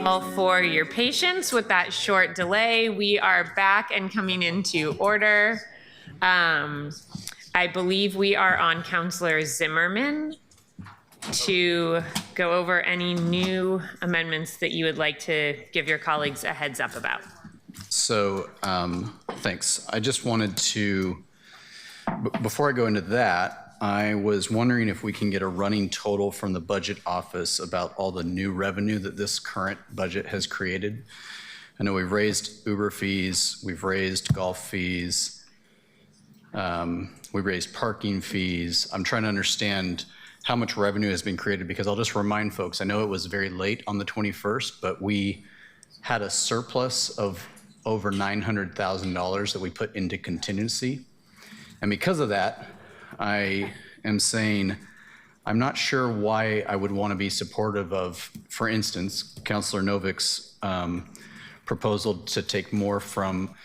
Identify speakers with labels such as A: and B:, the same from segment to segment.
A: all for your patience with that short delay. We are back and coming into order. I believe we are on Councilor Zimmerman to go over any new amendments that you would like to give your colleagues a heads up about.
B: So, thanks. I just wanted to, before I go into that, I was wondering if we can get a running total from the budget office about all the new revenue that this current budget has created. I know we've raised Uber fees, we've raised golf fees, we raised parking fees. I'm trying to understand how much revenue has been created, because I'll just remind folks, I know it was very late on the 21st, but we had a surplus of over $900,000 that we put into contingency. And because of that, I am saying I'm not sure why I would want to be supportive of, for instance, Councilor Novik's proposal to take more from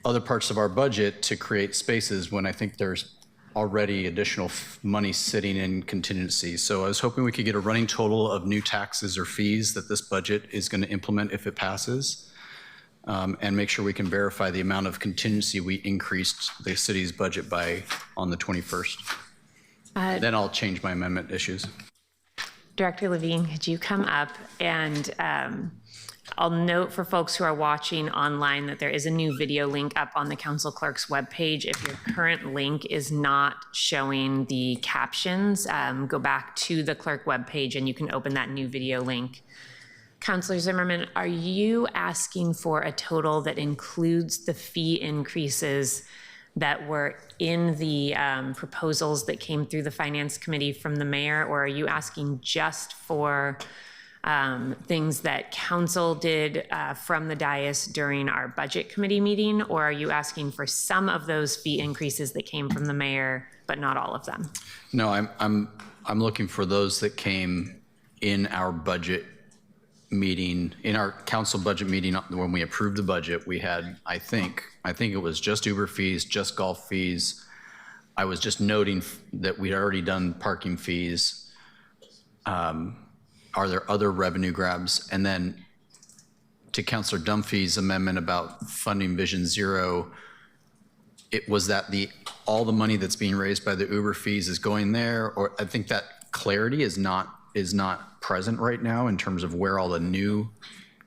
B: other parts of our budget to create spaces when I think there's already additional money sitting in contingency. So I was hoping we could get a running total of new taxes or fees that this budget is going to implement if it passes. And make sure we can verify the amount of contingency we increased the city's budget by on the 21st. Then I'll change my amendment issues.
A: Director Levine, could you come up? And I'll note for folks who are watching online that there is a new video link up on the council clerk's webpage. If your current link is not showing the captions, go back to the clerk webpage and you can open that new video link. Councilor Zimmerman, are you asking for a total that includes the fee increases that were in the proposals that came through the Finance Committee from the mayor, or are you asking just for things that council did from the dais during our budget committee meeting, or are you asking for some of those fee increases that came from the mayor, but not all of them?
B: No, I'm looking for those that came in our budget meeting, in our council budget meeting when we approved the budget. We had, I think it was just Uber fees, just golf fees. I was just noting that we'd already done parking fees. Are there other revenue grabs? And then to Councilor Dunphy's amendment about funding Vision Zero, was that all the money that's being raised by the Uber fees is going there? Or I think that clarity is not present right now in terms of where all the new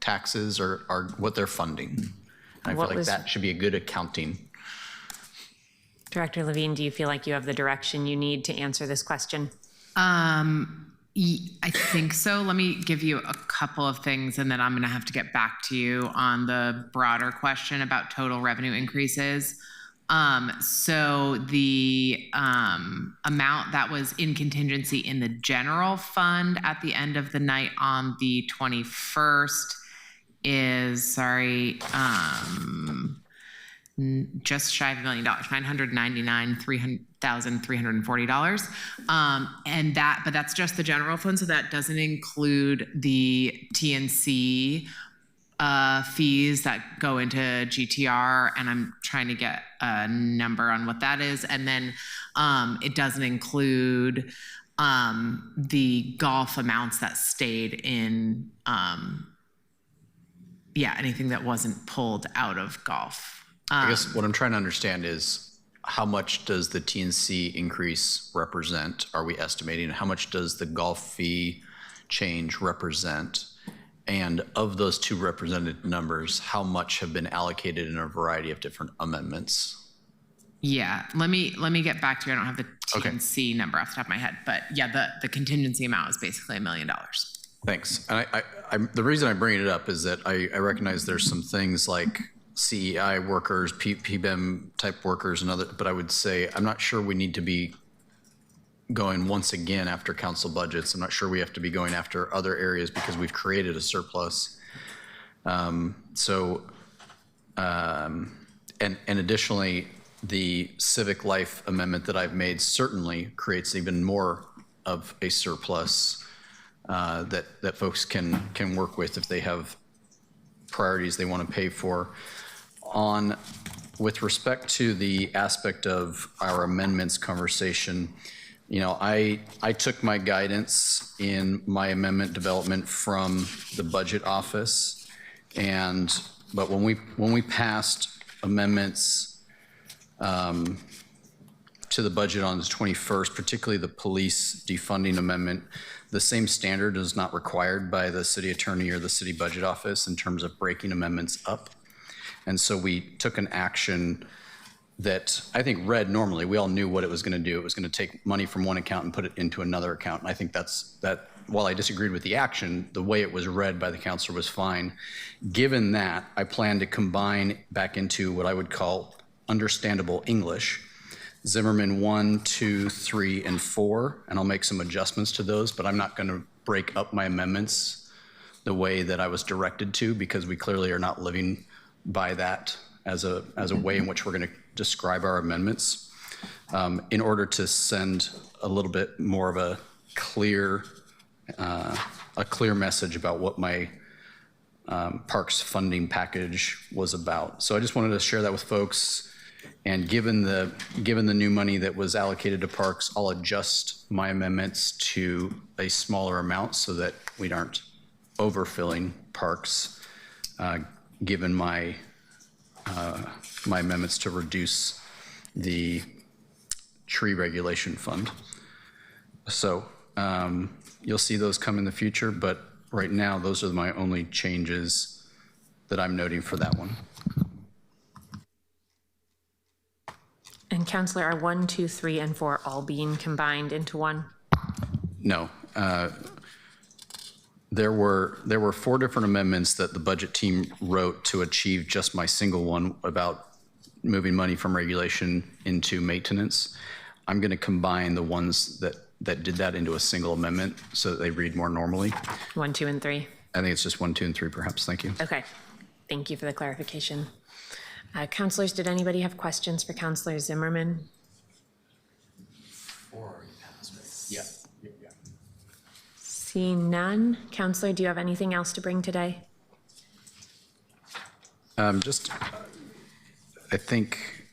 B: taxes are what they're funding. I feel like that should be a good accounting.
A: Director Levine, do you feel like you have the direction you need to answer this question?
C: I think so. Let me give you a couple of things, and then I'm going to have to get back to you on the broader question about total revenue increases. So the amount that was in contingency in the general fund at the end of the night on the 21st is, just shy of $1 million, $999,340. But that's just the general fund, so that doesn't include the TNC fees that go into GTR, and I'm trying to get a number on what that is. And then it doesn't include the golf amounts that stayed in, anything that wasn't pulled out of golf.
B: I guess what I'm trying to understand is how much does the TNC increase represent? Are we estimating? How much does the golf fee change represent? And of those two represented numbers, how much have been allocated in a variety of different amendments?
C: Yeah, let me get back to you. I don't have the TNC number off the top of my head, but yeah, the contingency amount is basically $1 million. Thanks.
B: And the reason I bring it up is that I recognize there's some things like CEI workers, PBEM type workers, and other. But I would say I'm not sure we need to be going once again after council budgets. I'm not sure we have to be going after other areas because we've created a surplus. And additionally, the civic life amendment that I've made certainly creates even more of a surplus that folks can work with if they have priorities they want to pay for. With respect to the aspect of our amendments conversation, you know, I took my guidance in my amendment development from the budget office, but when we passed amendments to the budget on the 21st, particularly the police defunding amendment, the same standard is not required by the city attorney or the city budget office in terms of breaking amendments up. And so we took an action that I think read normally. We all knew what it was going to do. It was going to take money from one account and put it into another account. And I think that while I disagreed with the action, the way it was read by the councilor was fine. Given that, I plan to combine back into what I would call understandable English, Zimmerman 1, 2, 3, and 4, and I'll make some adjustments to those, but I'm not going to break up my amendments the way that I was directed to, because we clearly are not living by that as a way in which we're going to describe our amendments, in order to send a little bit more of a clear message about what my parks funding package was about. So I just wanted to share that with folks. And given the new money that was allocated to parks, I'll adjust my amendments to a smaller amount so that we aren't overfilling parks, given my amendments to reduce the tree regulation fund. So you'll see those come in the future, but right now those are my only changes that I'm noting for that one.
A: And Councillor, are 1, 2, 3, and 4 all being combined into one?
B: No. There were 4 different amendments that the budget team wrote to achieve just my single one about moving money from regulation into maintenance. I'm going to combine the ones that did that into a single amendment so that they read more normally.
A: 1, 2, and 3.
B: I think it's just 1, 2, and 3 perhaps. Thank you.
A: Okay. Thank you for the clarification. Councillors, did anybody have questions for Councillor Zimmerman?
B: Yeah.
A: Seeing none. Councillor, do you have anything else to bring today?
B: I think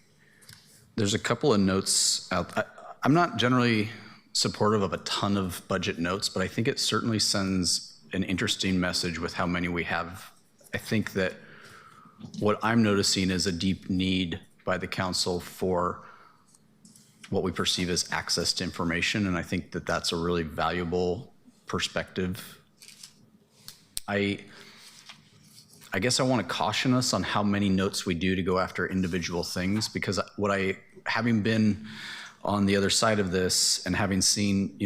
B: there's a couple of notes out. I'm not generally supportive of a ton of budget notes, but I think it certainly sends an interesting message with how many we have. I think that what I'm noticing is a deep need by the council for what we perceive as access to information, and I think that that's a really valuable perspective. I guess I want to caution us on how many notes we do to go after individual things, because having been on the other side of this and having seen,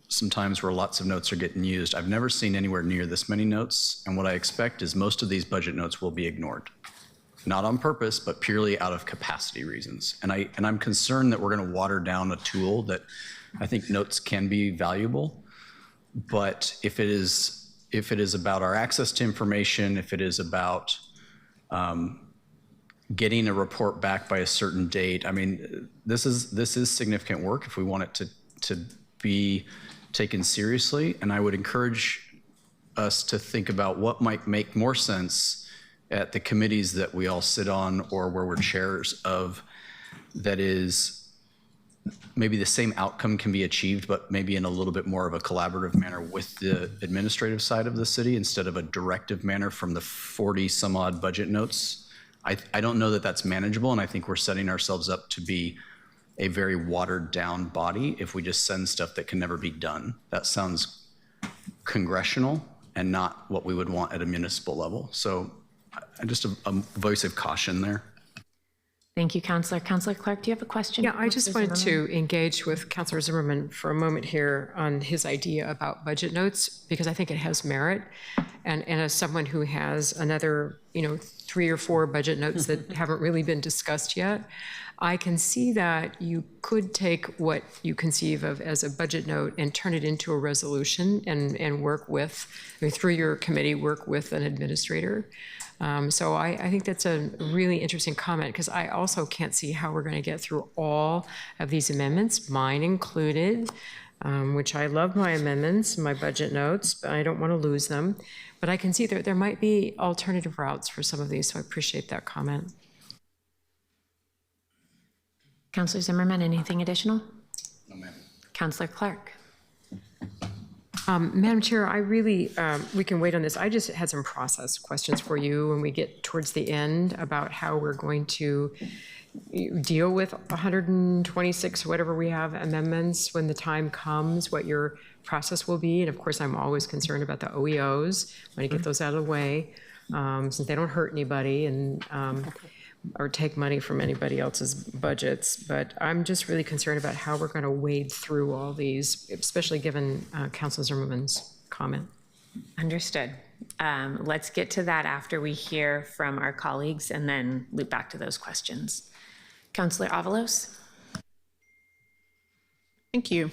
B: some times where lots of notes are getting used, I've never seen anywhere near this many notes. And what I expect is most of these budget notes will be ignored, not on purpose, but purely out of capacity reasons. And I'm concerned that we're going to water down a tool that I think notes can be valuable. But if it is about our access to information, if it is about getting a report back by a certain date, I mean, this is significant work if we want it to be taken seriously. And I would encourage us to think about what might make more sense at the committees that we all sit on or where we're chairs of, that is maybe the same outcome can be achieved, but maybe in a little bit more of a collaborative manner with the administrative side of the city instead of a directive manner from the 40 some odd budget notes. I don't know that that's manageable, and I think we're setting ourselves up to be a very watered down body if we just send stuff that can never be done. That sounds congressional and not what we would want at a municipal level. So just a voice of caution there.
A: Thank you, Councillor. Councillor Clark, do you have a question?
D: Yeah, I just wanted to engage with Councillor Zimmerman for a moment here on his idea about budget notes, because I think it has merit. And as someone who has another, 3 or 4 budget notes that haven't really been discussed yet, I can see that you could take what you conceive of as a budget note and turn it into a resolution and work with, through your committee, work with an administrator. So I think that's a really interesting comment, because I also can't see how we're going to get through all of these amendments, mine included, which I love my amendments, my budget notes, but I don't want to lose them. But I can see there might be alternative routes for some of these, so I appreciate that comment.
A: Councillor Zimmerman, anything additional?
B: No, ma'am.
A: Counselor Clark.
D: Madam Chair, I really, we can wait on this. I just had some process questions for you when we get towards the end about how we're going to deal with 126, whatever we have, amendments when the time comes, what your process will be. And of course, I'm always concerned about the OEOs. I want to get those out of the way, since they don't hurt anybody and or take money from anybody else's budgets. But I'm just really concerned about how we're going to wade through all these, especially given Councilor Zimmerman's comment.
A: Understood. Let's get to that after we hear from our colleagues and then loop back to those questions. Counselor Avalos.
E: Thank you.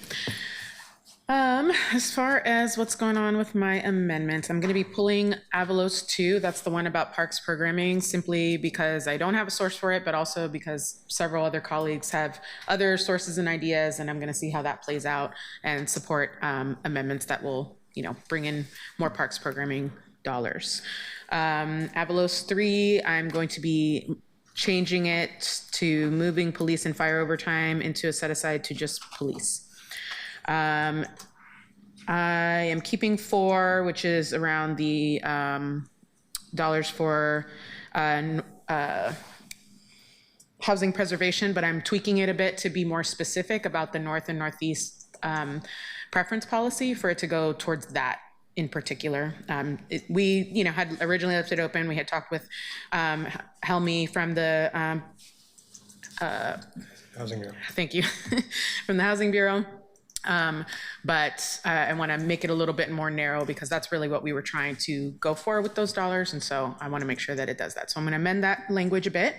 E: As far as what's going on with my amendments, I'm going to be pulling Avalos 2. That's the one about parks programming, simply because I don't have a source for it, but also because several other colleagues have other sources and ideas, and I'm going to see how that plays out and support amendments that will, bring in more parks programming dollars. Avalos 3, I'm going to be changing it to moving police and fire overtime into a set aside to just police. I am keeping 4, which is around the dollars for housing preservation, but I'm tweaking it a bit to be more specific about the North and Northeast preference policy for it to go towards that in particular. We, had originally left it open. We had talked with Helmy from the
F: Housing Bureau.
E: Thank you, from the Housing Bureau. But I want to make it a little bit more narrow because that's really what we were trying to go for with those dollars. And so I want to make sure that it does that. So I'm going to amend that language a bit.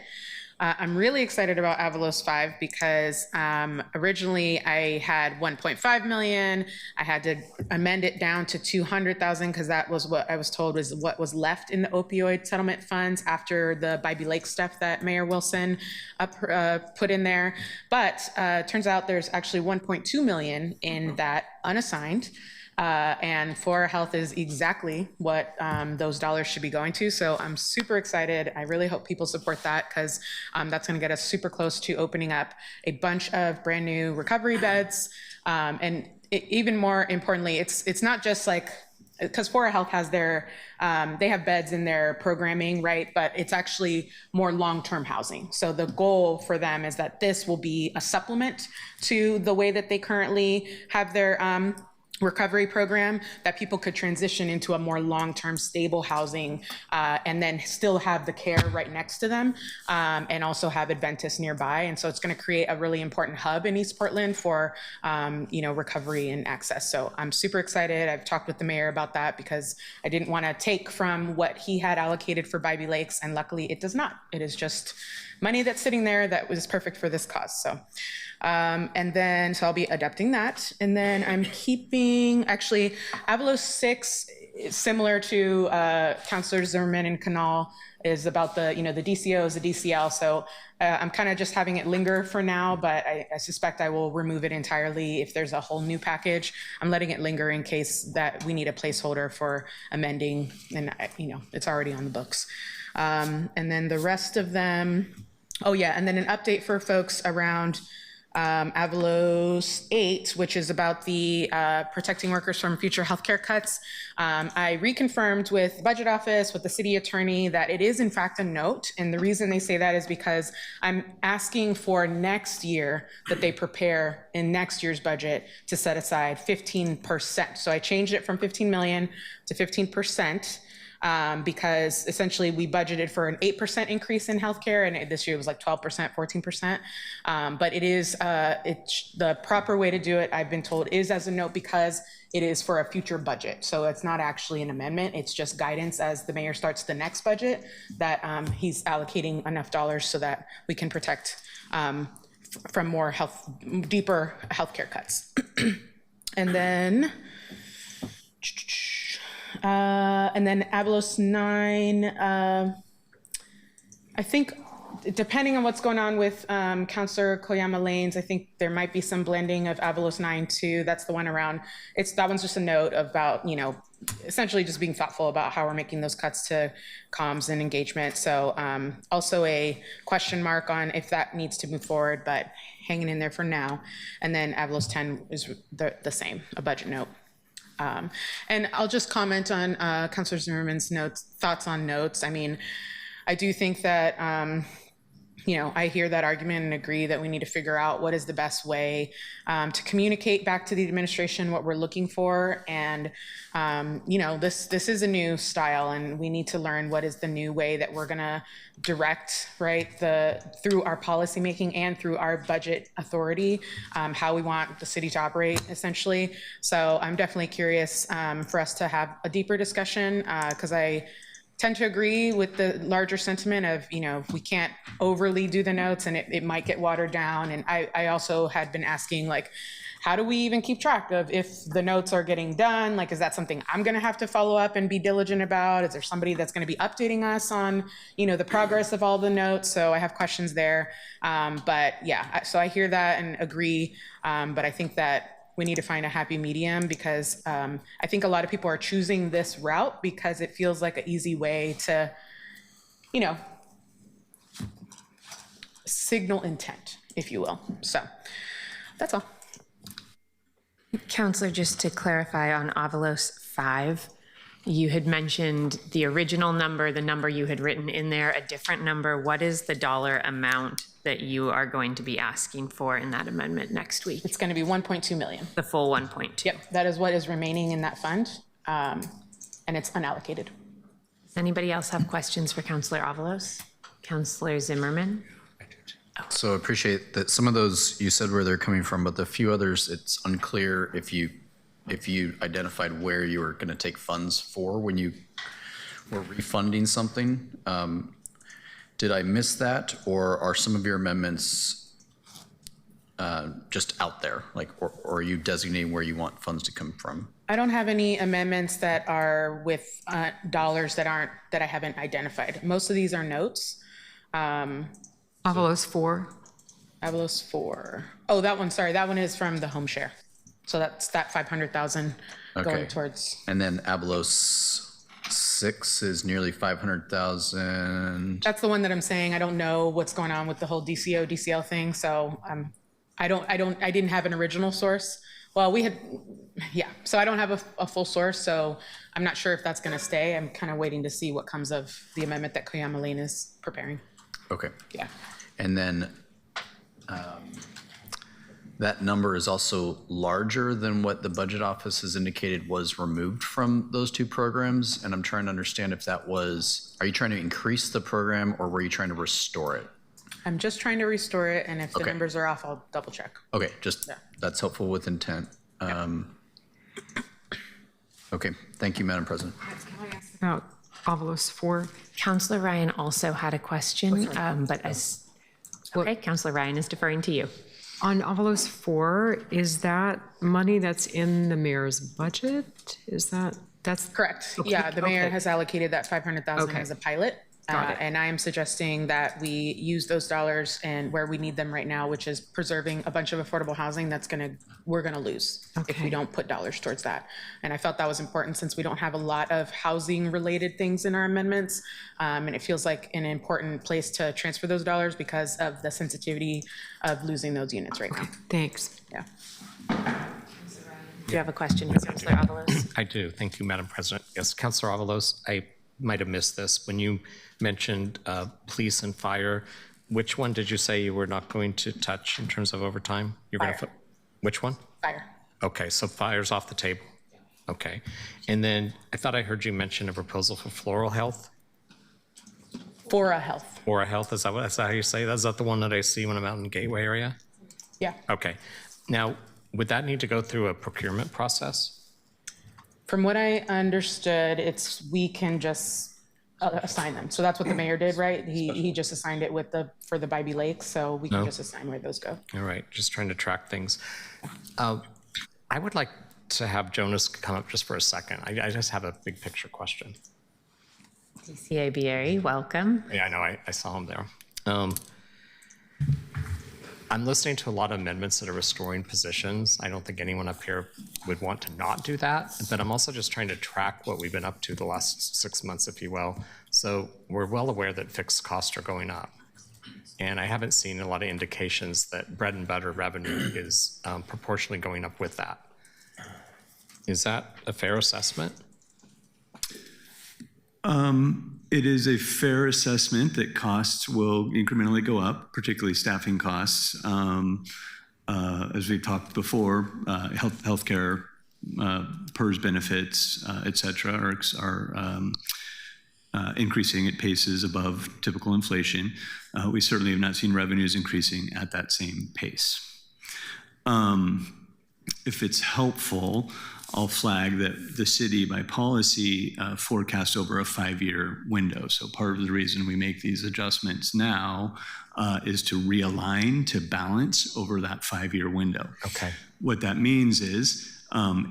E: I'm really excited about Avalos 5 because originally I had 1.5 million. I had to amend it down to 200,000 because that was what I was told was what was left in the opioid settlement funds after the Bybee Lake stuff that Mayor Wilson put in there. But turns out there's actually 1.2 million in that unassigned. And Flora Health is exactly what those dollars should be going to. So I'm super excited. I really hope people support that because that's going to get us super close to opening up a bunch of brand new recovery beds. And even more importantly, it's not just like, because Flora Health has their, they have beds in their programming, right? But it's actually more long-term housing. So the goal for them is that this will be a supplement to the way that they currently have their recovery program, that people could transition into a more long-term stable housing and then still have the care right next to them and also have Adventists nearby. And so it's going to create a really important hub in East Portland for recovery and access. So I'm super excited. I've talked with the mayor about that because I didn't want to take from what he had allocated for Bybee Lakes, and luckily it does not. It is just money that's sitting there that was perfect for this cause. So and then, so I'll be adapting that. And then I'm keeping, actually, Avalos 6, similar to Councilor Zimmerman and Canal, is about the, the DCOs, the DCL. So I'm kind of just having it linger for now, but I suspect I will remove it entirely if there's a whole new package. I'm letting it linger in case that we need a placeholder for amending, and it's already on the books. And then the rest of them, oh yeah, and then an update for folks around Avalos 8, which is about the protecting workers from future healthcare cuts. I reconfirmed with the budget office, with the city attorney, that it is in fact a note. And the reason they say that is because I'm asking for next year that they prepare in next year's budget to set aside 15%. So I changed it from 15 million to 15%. Because essentially we budgeted for an 8% increase in healthcare, and this year it was like 12%, 14%. But it is, the proper way to do it, I've been told, is as a note because it is for a future budget. So it's not actually an amendment. It's just guidance as the mayor starts the next budget that he's allocating enough dollars so that we can protect from more deeper healthcare cuts. And then Avalos 9, I think depending on what's going on with Councilor Koyama Lanes, I think there might be some blending of Avalos 9 too. That's the one around, that one's just a note about, essentially just being thoughtful about how we're making those cuts to comms and engagement. So also a question mark on if that needs to move forward, but hanging in there for now. And then Avalos 10 is the same, a budget note. And I'll just comment on Councilor Zimmerman's thoughts on notes. I mean, I do think that, I hear that argument and agree that we need to figure out what is the best way to communicate back to the administration what we're looking for. And, this is a new style, and we need to learn what is the new way that we're going to direct, right, through our policymaking and through our budget authority, how we want the city to operate, essentially. So I'm definitely curious for us to have a deeper discussion, because I tend to agree with the larger sentiment of, we can't overly do the notes and it might get watered down. And I also had been asking, like, how do we even keep track of if the notes are getting done? Like, is that something I'm going to have to follow up and be diligent about? Is there somebody that's going to be updating us on, the progress of all the notes? So I have questions there. But yeah, so I hear that and agree. But I think that we need to find a happy medium, because I think a lot of people are choosing this route because it feels like an easy way to, signal intent, if you will. So that's all.
A: Counselor, just to clarify on Avalos 5, you had mentioned the original number, the number you had written in there, a different number. What is the dollar amount that you are going to be asking for in that amendment next week?
E: It's going to be 1.2 million.
A: The full 1.2?
E: Yep, that is what is remaining in that fund, and it's unallocated.
A: Does anybody else have questions for Counselor Avalos? Counselor Zimmerman?
B: So appreciate that some of those you said where they're coming from, but the few others, it's unclear if you identified where you were going to take funds for when you were refunding something. Did I miss that, or are some of your amendments just out there? Like, or are you designating where you want funds to come from?
E: I don't have any amendments that are with dollars that I haven't identified. Most of these are notes.
D: Avalos 4.
E: Avalos 4. Oh, that one, sorry, that one is from the home share. So that's that 500,000
B: Okay.
E: going towards.
B: And then Avalos 6 is nearly 500,000.
E: That's the one that I'm saying I don't know what's going on with the whole DCL thing. So I didn't have an original source. Well, so I don't have a full source, so I'm not sure if that's going to stay. I'm kind of waiting to see what comes of the amendment that Koyama Lane is preparing.
B: Okay.
E: Yeah.
B: And then that number is also larger than what the budget office has indicated was removed from those two programs. And I'm trying to understand if that was, are you trying to increase the program, or were you trying to restore it?
E: I'm just trying to restore it, and if the
B: Okay.
E: numbers are off, I'll double check.
B: Okay, that's helpful with intent. Okay, thank you, Madam President.
D: About Avalos 4.
A: Counselor Ryan also had a question, okay, Counselor Ryan is deferring to you.
D: On Avalos 4, is that money that's in the mayor's budget? That's
E: Correct.
D: Okay,
E: Yeah, the mayor
D: okay.
E: has allocated that 500,000
D: Okay.
E: as a pilot.
D: Got it.
E: And I am suggesting that we use those dollars and where we need them right now, which is preserving a bunch of affordable housing we're gonna lose if we
D: Okay.
E: don't put dollars towards that. And I felt that was important since we don't have a lot of housing related things in our amendments. And it feels like an important place to transfer those dollars because of the sensitivity of losing those units right now.
D: Thanks.
E: Yeah.
A: Do you have a question, Counselor Avalos?
F: I do. Thank you, Madam President. Yes, Councilor Avalos, I might have missed this. When you mentioned police and fire, which one did you say you were not going to touch in terms of overtime? You're going
E: Fire.
F: to, which one?
E: Fire.
F: Okay, so fire's off the table. Okay. And then I thought I heard you mention a proposal for floral health.
E: Fora Health.
F: Fora health, is that how you say that? Is that the one that I see when I'm out in the Gateway area?
E: Yeah.
F: Okay. Now, would that need to go through a procurement process?
E: From what I understood, we can just assign them. So that's what the mayor did, right? He just assigned it for the Bybee Lake, so we can
F: No.
E: just assign where those go.
F: All right, just trying to track things. I would like to have Jonas come up just for a second. I just have a big picture question.
A: DCA Barry, welcome.
F: Yeah, I know, I saw him there. I'm listening to a lot of amendments that are restoring positions. I don't think anyone up here would want to not do that, but I'm also just trying to track what we've been up to the last 6 months, if you will. So we're well aware that fixed costs are going up. And I haven't seen a lot of indications that bread and butter revenue is proportionally going up with that. Is that a fair assessment?
G: It is a fair assessment that costs will incrementally go up, particularly staffing costs. As we've talked before, healthcare, PERS benefits, et cetera, are increasing at paces above typical inflation. We certainly have not seen revenues increasing at that same pace. If it's helpful, I'll flag that the city, by policy, forecasts over a 5-year window. So part of the reason we make these adjustments now is to realign, to balance over that 5-year window.
F: Okay.
G: What that means is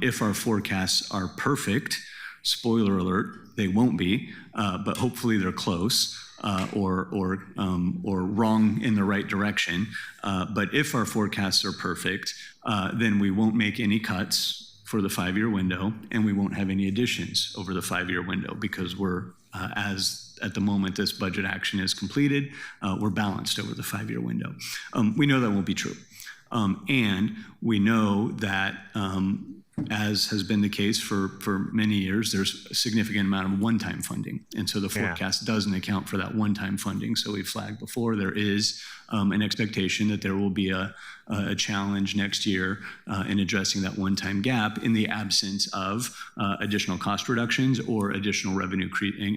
G: if our forecasts are perfect, spoiler alert, they won't be, but hopefully they're close. Or wrong in the right direction. But if our forecasts are perfect, then we won't make any cuts for the 5-year window, and we won't have any additions over the 5-year window because we're, as at the moment this budget action is completed, we're balanced over the 5-year window. We know that won't be true. And we know that as has been the case for many years, there's a significant amount of one-time funding. And so the forecast doesn't account for that one-time funding. So we flagged before, there is an expectation that there will be a challenge next year in addressing that one-time gap in the absence of additional cost reductions or additional revenue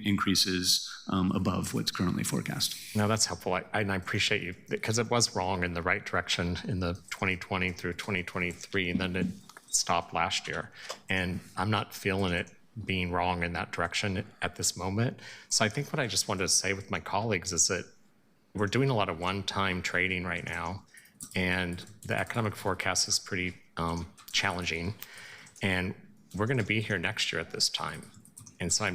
G: increases above what's currently forecast.
F: No, that's helpful. I appreciate you, because it was wrong in the right direction in the 2020 through 2023, and then it stopped last year. And I'm not feeling it being wrong in that direction at this moment. So I think what I just wanted to say with my colleagues is that we're doing a lot of one-time trading right now, and the economic forecast is pretty challenging. And we're going to be here next year at this time. And so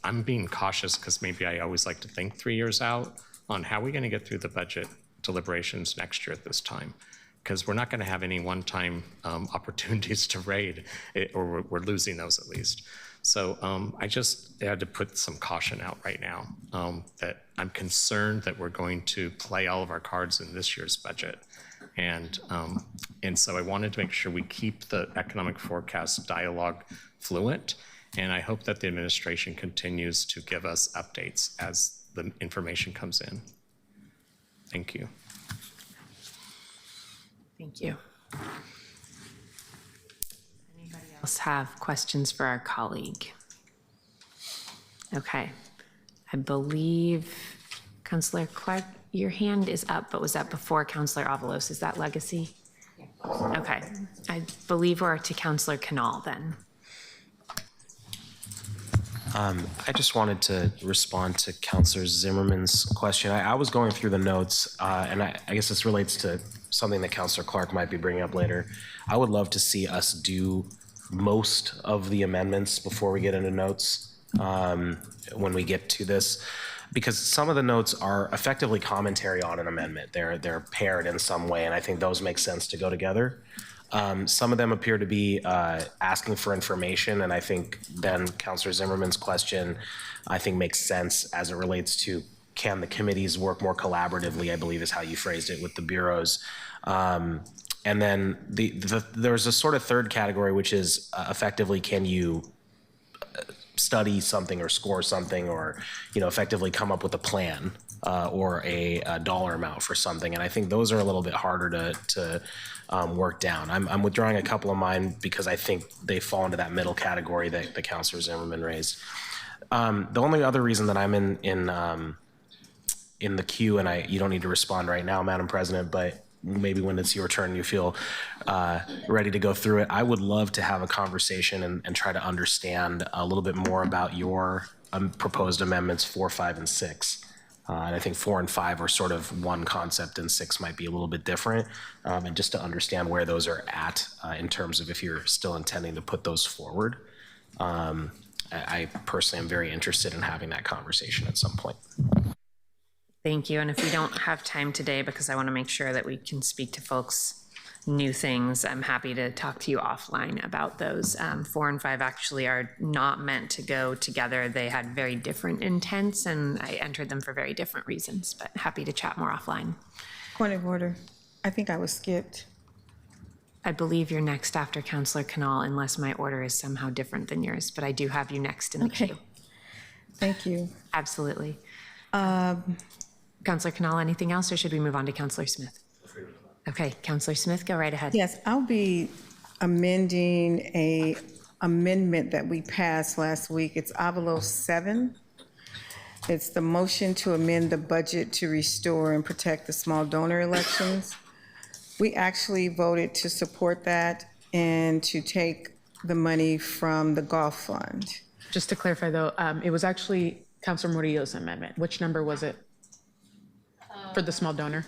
F: I'm being cautious because maybe I always like to think 3 years out on how we're going to get through the budget deliberations next year at this time. Because we're not going to have any one-time opportunities to raid, or we're losing those at least. So I just had to put some caution out right now that I'm concerned that we're going to play all of our cards in this year's budget. And so I wanted to make sure we keep the economic forecast dialogue fluent. And I hope that the administration continues to give us updates as the information comes in. Thank you.
A: Thank you. Anybody else have questions for our colleague? Okay. I believe, Councillor Clark, your hand is up, but was that before Councillor Avalos? Is that legacy? Okay. I believe we're to Councillor Canal then.
H: I just wanted to respond to Councillor Zimmerman's question. I was going through the notes, and I guess this relates to something that Councillor Clark might be bringing up later. I would love to see us do most of the amendments before we get into notes when we get to this, because some of the notes are effectively commentary on an amendment. They're paired in some way, and I think those make sense to go together. Some of them appear to be asking for information, and I think then Councillor Zimmerman's question, I think, makes sense as it relates to can the committees work more collaboratively, I believe is how you phrased it, with the bureaus. And then there's a sort of third category, which is effectively, can you study something or score something, or effectively come up with a plan or a dollar amount for something. And I think those are a little bit harder to work down. I'm withdrawing a couple of mine because I think they fall into that middle category that the Councillor Zimmerman raised. The only other reason that I'm in the queue, and you don't need to respond right now, Madam President, but maybe when it's your turn, you feel ready to go through it. I would love to have a conversation and try to understand a little bit more about your proposed amendments 4, 5, and 6. And I think 4 and 5 are sort of one concept, and 6 might be a little bit different. And just to understand where those are at in terms of if you're still intending to put those forward. I personally am very interested in having that conversation at some point.
A: Thank you. And if we don't have time today, because I want to make sure that we can speak to folks' new things, I'm happy to talk to you offline about those. 4 and 5 actually are not meant to go together. They had very different intents, and I entered them for very different reasons, but happy to chat more offline.
I: Point of order. I think I was skipped.
A: I believe you're next after Councillor Canal, unless my order is somehow different than yours, but I do have you next in the
I: Okay.
A: queue.
I: Thank you.
A: Absolutely. Councillor Canal, anything else, or should we move on to Councillor Smith? Okay, Councillor Smith, go right ahead.
I: Yes, I'll be amending a amendment that we passed last week. It's Avalos 7. It's the motion to amend the budget to restore and protect the small donor elections. We actually voted to support that and to take the money from the golf fund.
E: Just to clarify though, it was actually Councilor Murillo's amendment. Which number was it? For the small donor?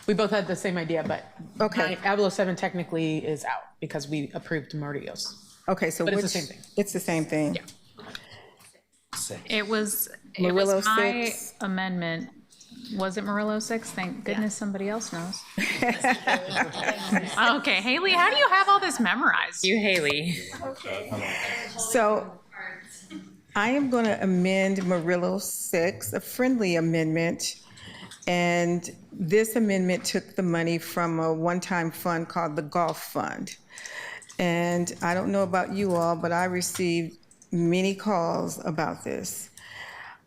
E: We both had the same idea, but
I: Okay.
E: Avalos 7 technically is out because we approved Murillo's.
I: Okay, so
E: But it's
I: which?
E: the same thing.
I: It's the same thing.
E: Yeah.
J: It was
I: Murillo
J: my
I: 6.
J: amendment. Was it Murillo 6? Thank goodness somebody else knows. Okay, Haley, how do you have all this memorized?
A: You, Haley.
I: So I am going to amend Murillo 6, a friendly amendment. And this amendment took the money from a one-time fund called the Golf Fund. And I don't know about you all, but I received many calls about this.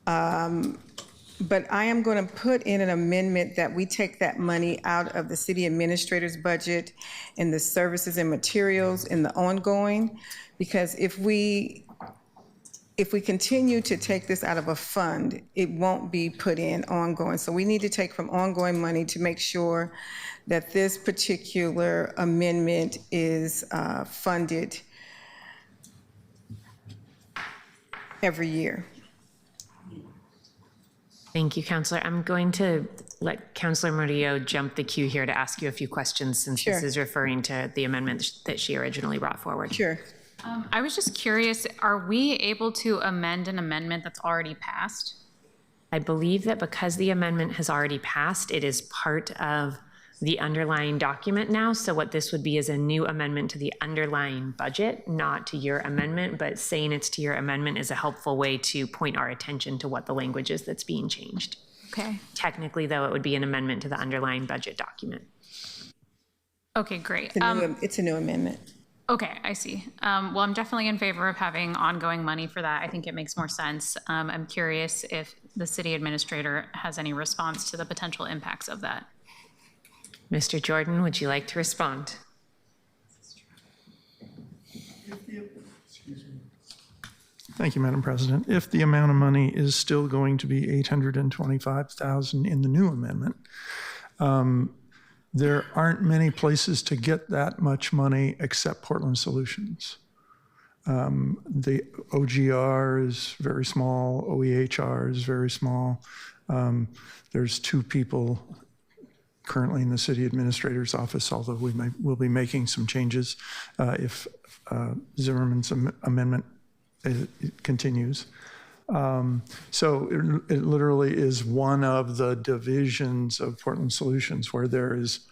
I: But I am going to put in an amendment that we take that money out of the city administrator's budget and the services and materials in the ongoing, because if we continue to take this out of a fund, it won't be put in ongoing. So we need to take from ongoing money to make sure that this particular amendment is funded every year.
A: Thank you, Councillor. I'm going to let Councillor Murillo jump the queue here to ask you a few questions, since this
I: Sure.
A: is referring to the amendment that she originally brought forward.
I: Sure.
J: I was just curious, are we able to amend an amendment that's already passed?
A: I believe that because the amendment has already passed, it is part of the underlying document now. So what this would be is a new amendment to the underlying budget, not to your amendment, but saying it's to your amendment is a helpful way to point our attention to what the language is that's being changed.
J: Okay.
A: Technically, though, it would be an amendment to the underlying budget document.
J: Okay, great.
I: It's a new amendment.
J: Okay, I see. Well, I'm definitely in favor of having ongoing money for that. I think it makes more sense. I'm curious if the city administrator has any response to the potential impacts of that.
A: Mr. Jordan, would you like to respond?
K: Thank you, Madam President. If the amount of money is still going to be $825,000 in the new amendment, there aren't many places to get that much money except Portland Solutions. The OGR is very small, OEHR is very small. There's 2 people currently in the city administrator's office, although we'll be making some changes if Zimmerman's amendment continues. So it literally is one of the divisions of Portland Solutions where there is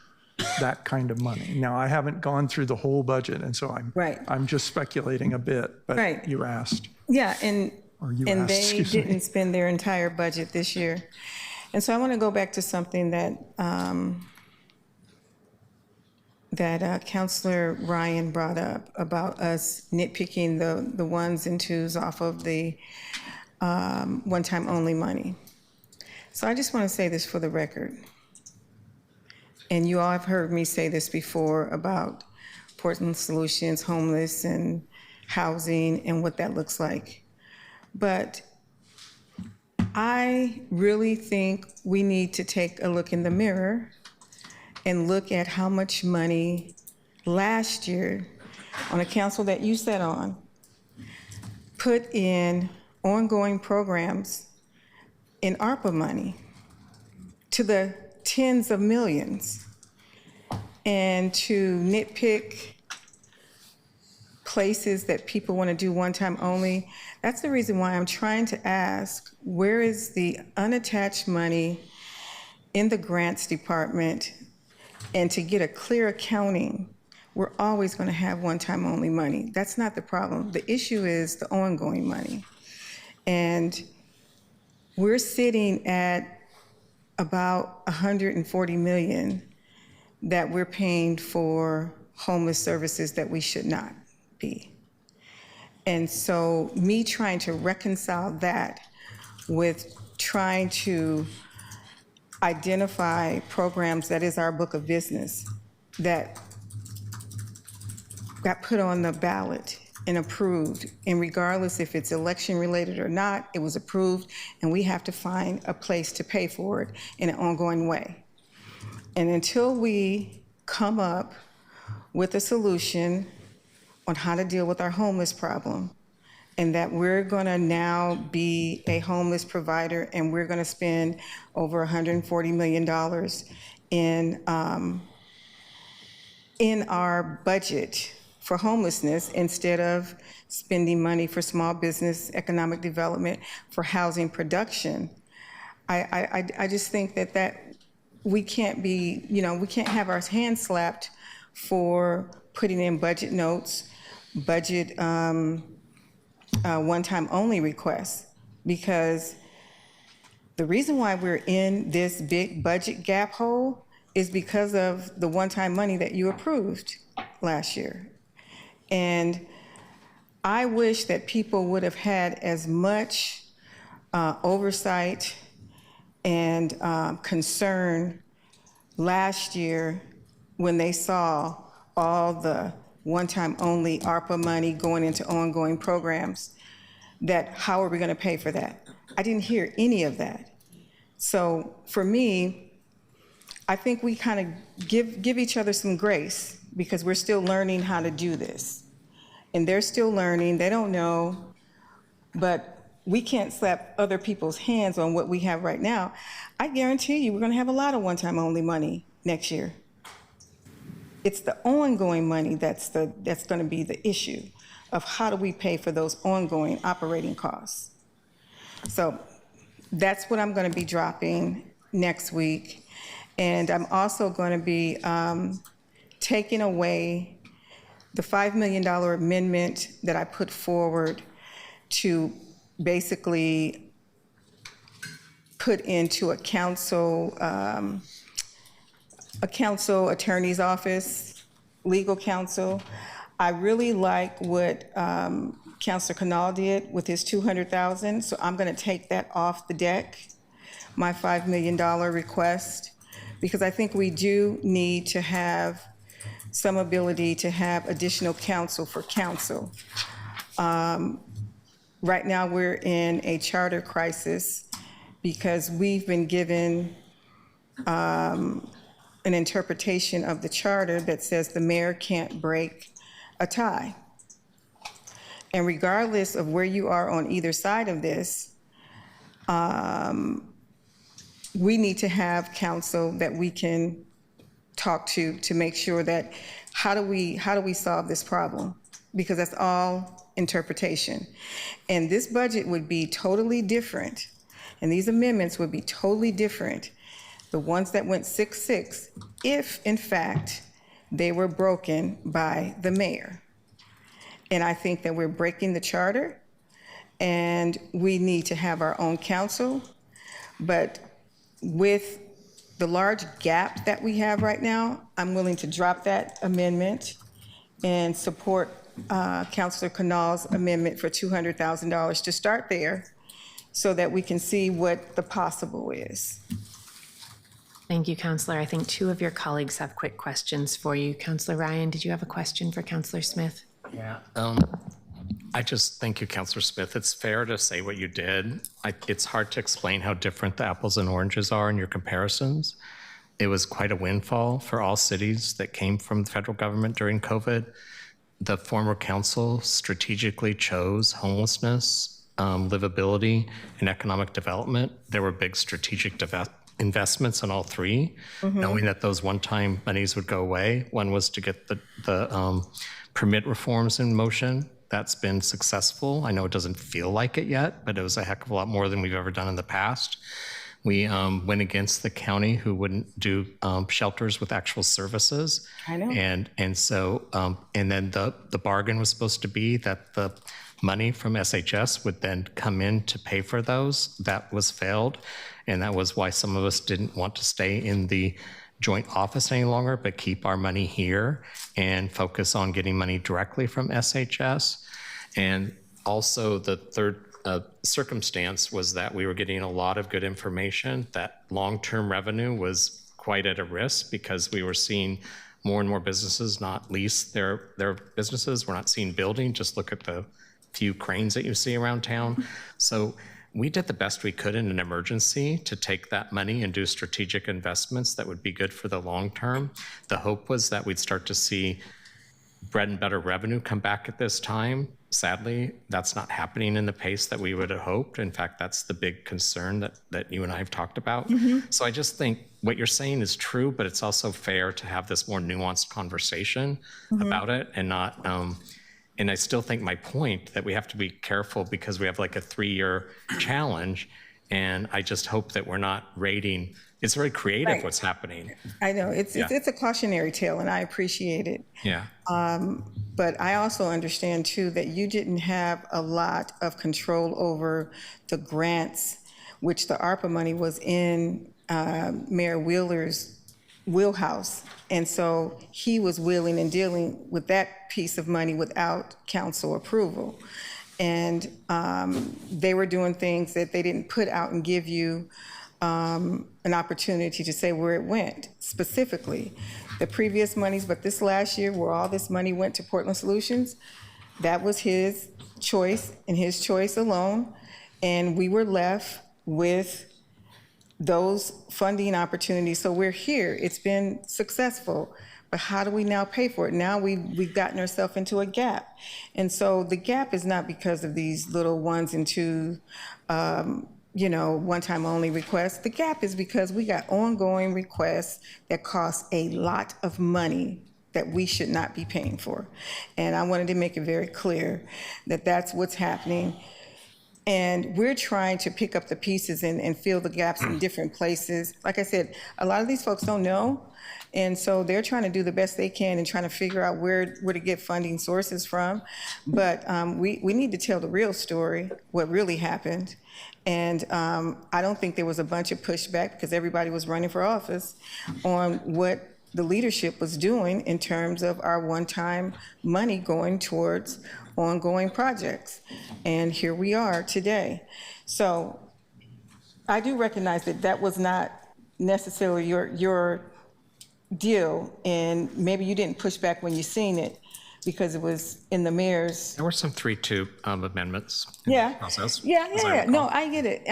K: that kind of money. Now, I haven't gone through the whole budget, and so I'm just speculating a bit, but
I: Right.
K: you asked.
I: Yeah, and
K: asked,
I: they
K: excuse me.
I: didn't spend their entire budget this year. And so I want to go back to something that Councillor Ryan brought up about us nitpicking the ones and twos off of the one-time only money. So I just want to say this for the record. And you all have heard me say this before about Portland Solutions, homeless and housing and what that looks like. But I really think we need to take a look in the mirror and look at how much money last year on a council that you sat on put in ongoing programs in ARPA money to the tens of millions, and to nitpick places that people want to do one time only. That's the reason why I'm trying to ask, where is the unattached money in the grants department, and to get a clear accounting, we're always going to have one-time only money. That's not the problem. The issue is the ongoing money. And we're sitting at about 140 million that we're paying for homeless services that we should not be. And so me trying to reconcile that with trying to identify programs that is our book of business that got put on the ballot and approved, and regardless if it's election related or not, it was approved, and we have to find a place to pay for it in an ongoing way. And until we come up with a solution on how to deal with our homeless problem, and that we're gonna now be a homeless provider, and we're gonna spend over $140 million in our budget for homelessness instead of spending money for small business, economic development, for housing production. I just think that we can't be, we can't have our hands slapped for putting in budget notes, budget one-time only requests, because the reason why we're in this big budget gap hole is because of the one-time money that you approved last year. And I wish that people would have had as much oversight and concern last year when they saw all the one-time only ARPA money going into ongoing programs, that how are we going to pay for that? I didn't hear any of that. So for me, I think we kind of give each other some grace, because we're still learning how to do this. And they're still learning, they don't know, but we can't slap other people's hands on what we have right now. I guarantee you we're gonna have a lot of one-time only money next year. It's the ongoing money that's gonna be the issue of how do we pay for those ongoing operating costs. So that's what I'm gonna be dropping next week. And I'm also gonna be taking away the $5 million amendment that I put forward to basically put into a council attorney's office, legal counsel. I really like what Councilor Canal did with his $200,000, so I'm gonna take that off the deck, my $5 million request, because I think we do need to have some ability to have additional counsel for council. Right now, we're in a charter crisis because we've been given an interpretation of the charter that says the mayor can't break a tie. And regardless of where you are on either side of this, we need to have counsel that we can talk to make sure that how do we solve this problem? Because that's all interpretation. And this budget would be totally different, and these amendments would be totally different, the ones that went 6-6, if in fact they were broken by the mayor. And I think that we're breaking the charter, and we need to have our own counsel. But with the large gap that we have right now, I'm willing to drop that amendment and support Councilor Canal's amendment for $200,000 to start there so that we can see what the possible is.
A: Thank you, Councilor. I think two of your colleagues have quick questions for you. Councilor Ryan, did you have a question for Councilor Smith?
F: Yeah. I just thank you, Councilor Smith. It's fair to say what you did. It's hard to explain how different the apples and oranges are in your comparisons. It was quite a windfall for all cities that came from the federal government during COVID. The former council strategically chose homelessness, livability, and economic development. There were big strategic investments in all three, knowing that those one-time monies would go away. One was to get the permit reforms in motion. That's been successful. I know it doesn't feel like it yet, but it was a heck of a lot more than we've ever done in the past. We went against the county who wouldn't do shelters with actual services.
I: I know.
F: And so, and then the bargain was supposed to be that the money from SHS would then come in to pay for those. That was failed. And that was why some of us didn't want to stay in the joint office any longer, but keep our money here and focus on getting money directly from SHS. And also the third circumstance was that we were getting a lot of good information that long-term revenue was quite at a risk because we were seeing more and more businesses not lease their businesses. We're not seeing building, just look at the few cranes that you see around town. So we did the best we could in an emergency to take that money and do strategic investments that would be good for the long term. The hope was that we'd start to see bread and butter revenue come back at this time. Sadly, that's not happening in the pace that we would have hoped. In fact, that's the big concern that you and I have talked about. So I just think what you're saying is true, but it's also fair to have this more nuanced conversation about it and not, and I still think my point that we have to be careful because we have like a 3-year challenge. And I just hope that we're not rating, it's very creative
I: Right.
F: what's happening.
I: I know, it's a cautionary tale, and I appreciate it.
F: Yeah.
I: But I also understand too that you didn't have a lot of control over the grants, which the ARPA money was in Mayor Wheeler's wheelhouse. And so he was wheeling and dealing with that piece of money without council approval. And they were doing things that they didn't put out and give you an opportunity to say where it went specifically. The previous monies, but this last year where all this money went to Portland Solutions, that was his choice and his choice alone. And we were left with those funding opportunities. So we're here. It's been successful. But how do we now pay for it? Now we've gotten ourselves into a gap. And so the gap is not because of these little 1s and 2s, one-time only requests. The gap is because we got ongoing requests that cost a lot of money that we should not be paying for. And I wanted to make it very clear that that's what's happening. And we're trying to pick up the pieces and fill the gaps in different places. Like I said, a lot of these folks don't know. And so they're trying to do the best they can and trying to figure out where to get funding sources from. But we need to tell the real story, what really happened. And I don't think there was a bunch of pushback because everybody was running for office on what the leadership was doing in terms of our one-time money going towards ongoing projects. And here we are today. So I do recognize that that was not necessarily your deal, and maybe you didn't push back when you seen it because it was in the mayor's.
F: There were some 3-2 amendments in
I: Yeah.
F: the process.
I: Yeah.
F: recall.
I: No, I get it.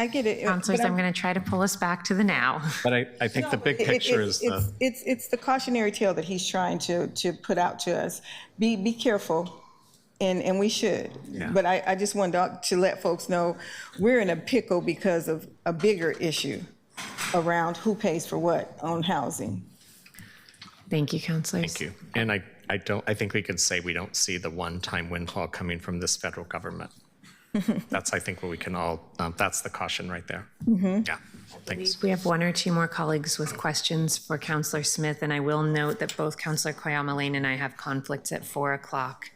A: Counselors,
I: But
A: I'm going to try to pull us back to the now.
F: But I think the big picture is the,
I: It's the cautionary tale that he's trying to put out to us. Be careful, and we should.
F: Yeah.
I: But I just wanted to let folks know we're in a pickle because of a bigger issue around who pays for what on housing.
A: Thank you, counselors.
F: thank you. And I think we could say we don't see the one-time windfall coming from this federal government. That's, I think, what we can all, that's the caution right there. Yeah, thanks.
A: We have 1 or 2 more colleagues with questions for Counselor Smith, and I will note that both Counselor Koyama Lane and I have conflicts at 4 o'clock.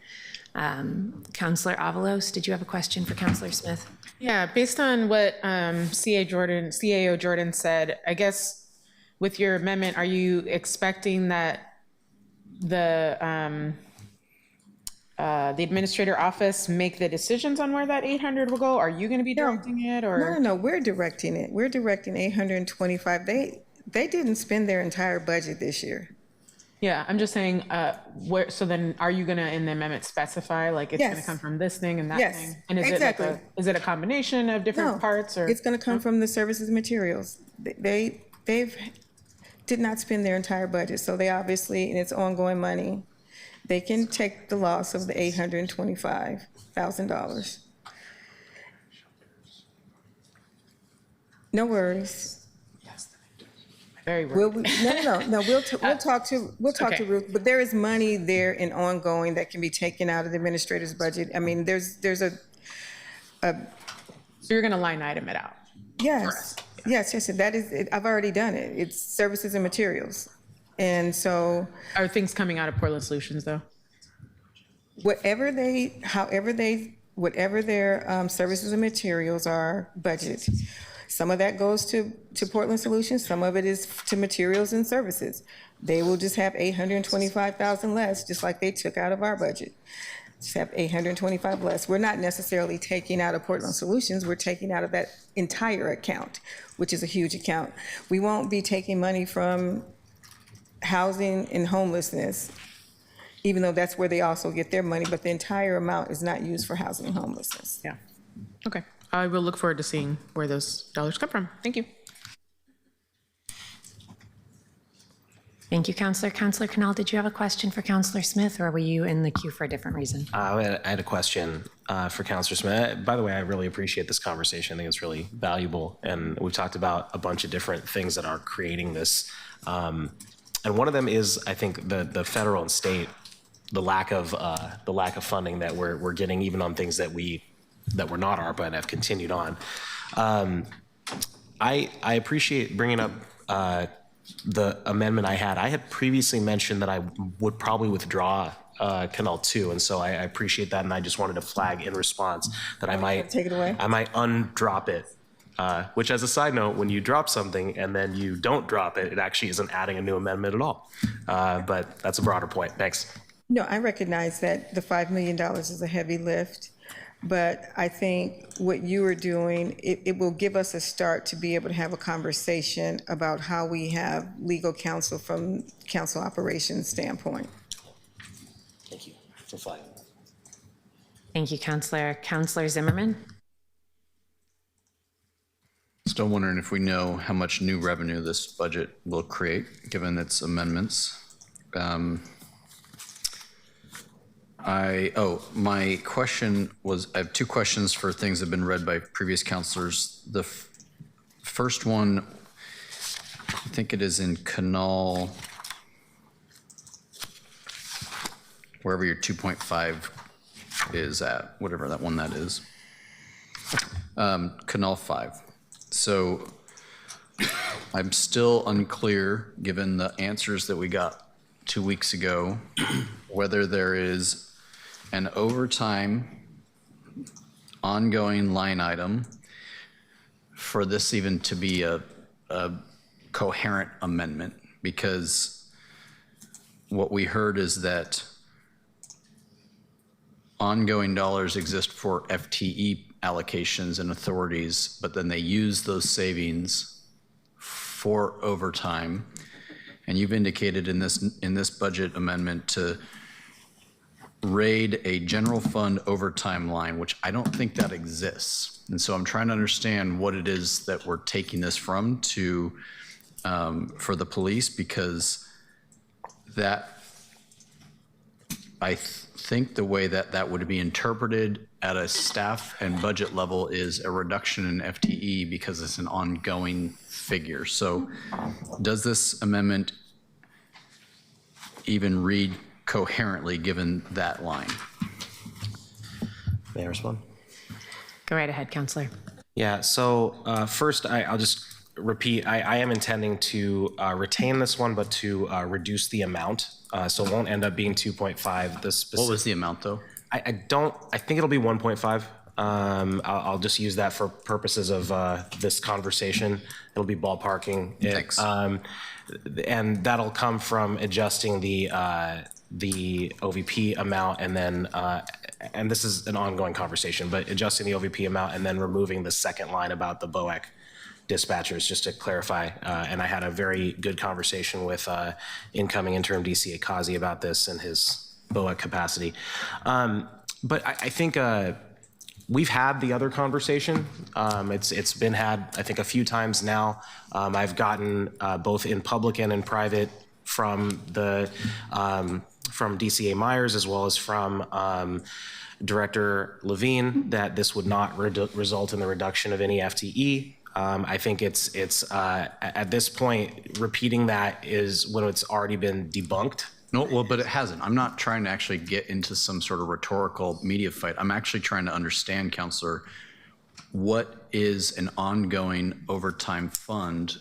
A: Counselor Avalos, did you have a question for Counselor Smith?
E: Yeah, based on what CAO Jordan said, I guess with your amendment, are you expecting that the administrator office make the decisions on where that 800 will go? Are you going to be directing it, or?
I: No, we're directing it. We're directing 825. They didn't spend their entire budget this year.
E: Yeah, I'm just saying, where, so then are you going to, in the amendment, specify, like, it's going to
I: Yes.
E: come from this thing and that
I: Yes,
E: thing? And is
I: exactly.
E: it like is it a combination of different
I: No,
E: parts, or?
I: it's going to come from the services and materials. They've did not spend their entire budget, so they obviously, and it's ongoing money, they can take the loss of the $825,000. No worries.
E: Very rude.
I: No. We'll talk to
E: Okay.
I: Ruth. But there is money there in ongoing that can be taken out of the administrator's budget. I mean, there's a
E: So you're going to line item it out?
I: Yes, yes, that is, I've already done it. It's services and materials. And so
E: Are things coming out of Portland Solutions, though?
I: whatever their services and materials are budgeted, some of that goes to Portland Solutions, some of it is to materials and services. They will just have 825,000 less, just like they took out of our budget. Just have 825 less. We're not necessarily taking out of Portland Solutions, we're taking out of that entire account, which is a huge account. We won't be taking money from housing and homelessness, even though that's where they also get their money, but the entire amount is not used for housing and homelessness.
E: Yeah. Okay. I will look forward to seeing where those dollars come from. Thank you.
A: Thank you, Counselor. Counselor Canal, did you have a question for Counselor Smith, or were you in the queue for a different reason?
H: I had a question for Counselor Smith. By the way, I really appreciate this conversation. I think it's really valuable. And we've talked about a bunch of different things that are creating this. And one of them is, I think, the federal and state, the lack of funding that we're getting, even on things that were not ARPA and have continued on. I appreciate bringing up the amendment I had. I had previously mentioned that I would probably withdraw Canal 2, and so I appreciate that, and I just wanted to flag in response that I might
I: take it away.
H: I might undrop it. Which, as a side note, when you drop something and then you don't drop it, it actually isn't adding a new amendment at all. But that's a broader point. Thanks.
I: No, I recognize that the $5 million is a heavy lift, but I think what you are doing, it will give us a start to be able to have a conversation about how we have legal counsel from council operations standpoint.
H: Thank you for flagging.
A: Thank you, Counselor. Counselor Zimmerman?
B: Still wondering if we know how much new revenue this budget will create, given its amendments. My question was, I have two questions for things that have been read by previous counselors. The first one, I think it is in Canal, wherever your 2.5 is at, whatever that one that is. Canal 5. So I'm still unclear, given the answers that we got 2 weeks ago, whether there is an overtime ongoing line item for this even to be a coherent amendment, because what we heard is that ongoing dollars exist for FTE allocations and authorities, but then they use those savings for overtime. And you've indicated in this budget amendment to raid a general fund overtime line, which I don't think that exists. And so I'm trying to understand what it is that we're taking this from to for the police, because that, I think the way that would be interpreted at a staff and budget level is a reduction in FTE because it's an ongoing figure. So does this amendment even read coherently given that line?
H: May I respond?
A: Go right ahead, Counselor.
H: Yeah, so first, I'll just repeat, I am intending to retain this one, but to reduce the amount. So it won't end up being 2.5.
B: What was the amount, though?
H: I think it'll be 1.5. I'll just use that for purposes of this conversation. It'll be ballparking it.
B: Thanks.
H: And that'll come from adjusting the OVP amount, and then, and this is an ongoing conversation, but adjusting the OVP amount and then removing the second line about the BOEC dispatchers, just to clarify. And I had a very good conversation with incoming interim DCA Kazi about this in his BOEC capacity. But I think we've had the other conversation. It's been had, I think, a few times now. I've gotten both in public and in private from the from DCA Myers, as well as from Director Levine, that this would not result in the reduction of any FTE. I think it's at this point, repeating that is when it's already been debunked.
B: No, well, but it hasn't. I'm not trying to actually get into some sort of rhetorical media fight. I'm actually trying to understand, Counselor, what is an ongoing overtime fund?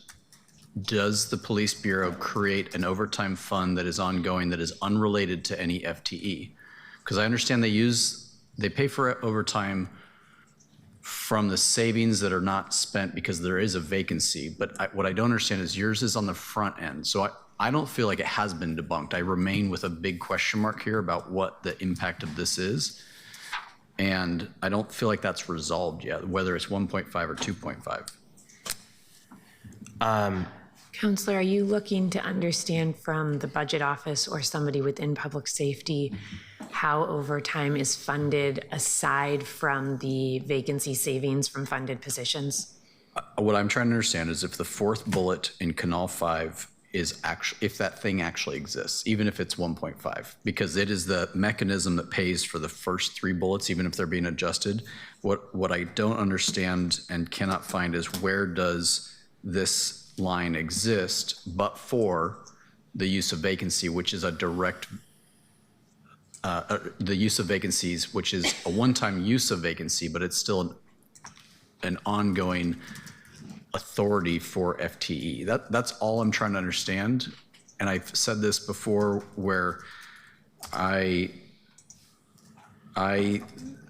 B: Does the police bureau create an overtime fund that is ongoing, that is unrelated to any FTE? Because I understand they pay for overtime from the savings that are not spent because there is a vacancy. But what I don't understand is yours is on the front end. So I don't feel like it has been debunked. I remain with a big question mark here about what the impact of this is. And I don't feel like that's resolved yet, whether it's 1.5 or 2.5.
A: Counselor, are you looking to understand from the budget office or somebody within public safety how overtime is funded aside from the vacancy savings from funded positions?
B: What I'm trying to understand is if the fourth bullet in Canal 5 is actually, if that thing actually exists, even if it's 1.5, because it is the mechanism that pays for the first 3 bullets, even if they're being adjusted. What I don't understand and cannot find is where does this line exist but for the use of vacancy, which is a direct, the use of vacancies, which is a one-time use of vacancy, but it's still an ongoing authority for FTE. That's all I'm trying to understand. And I've said this before where I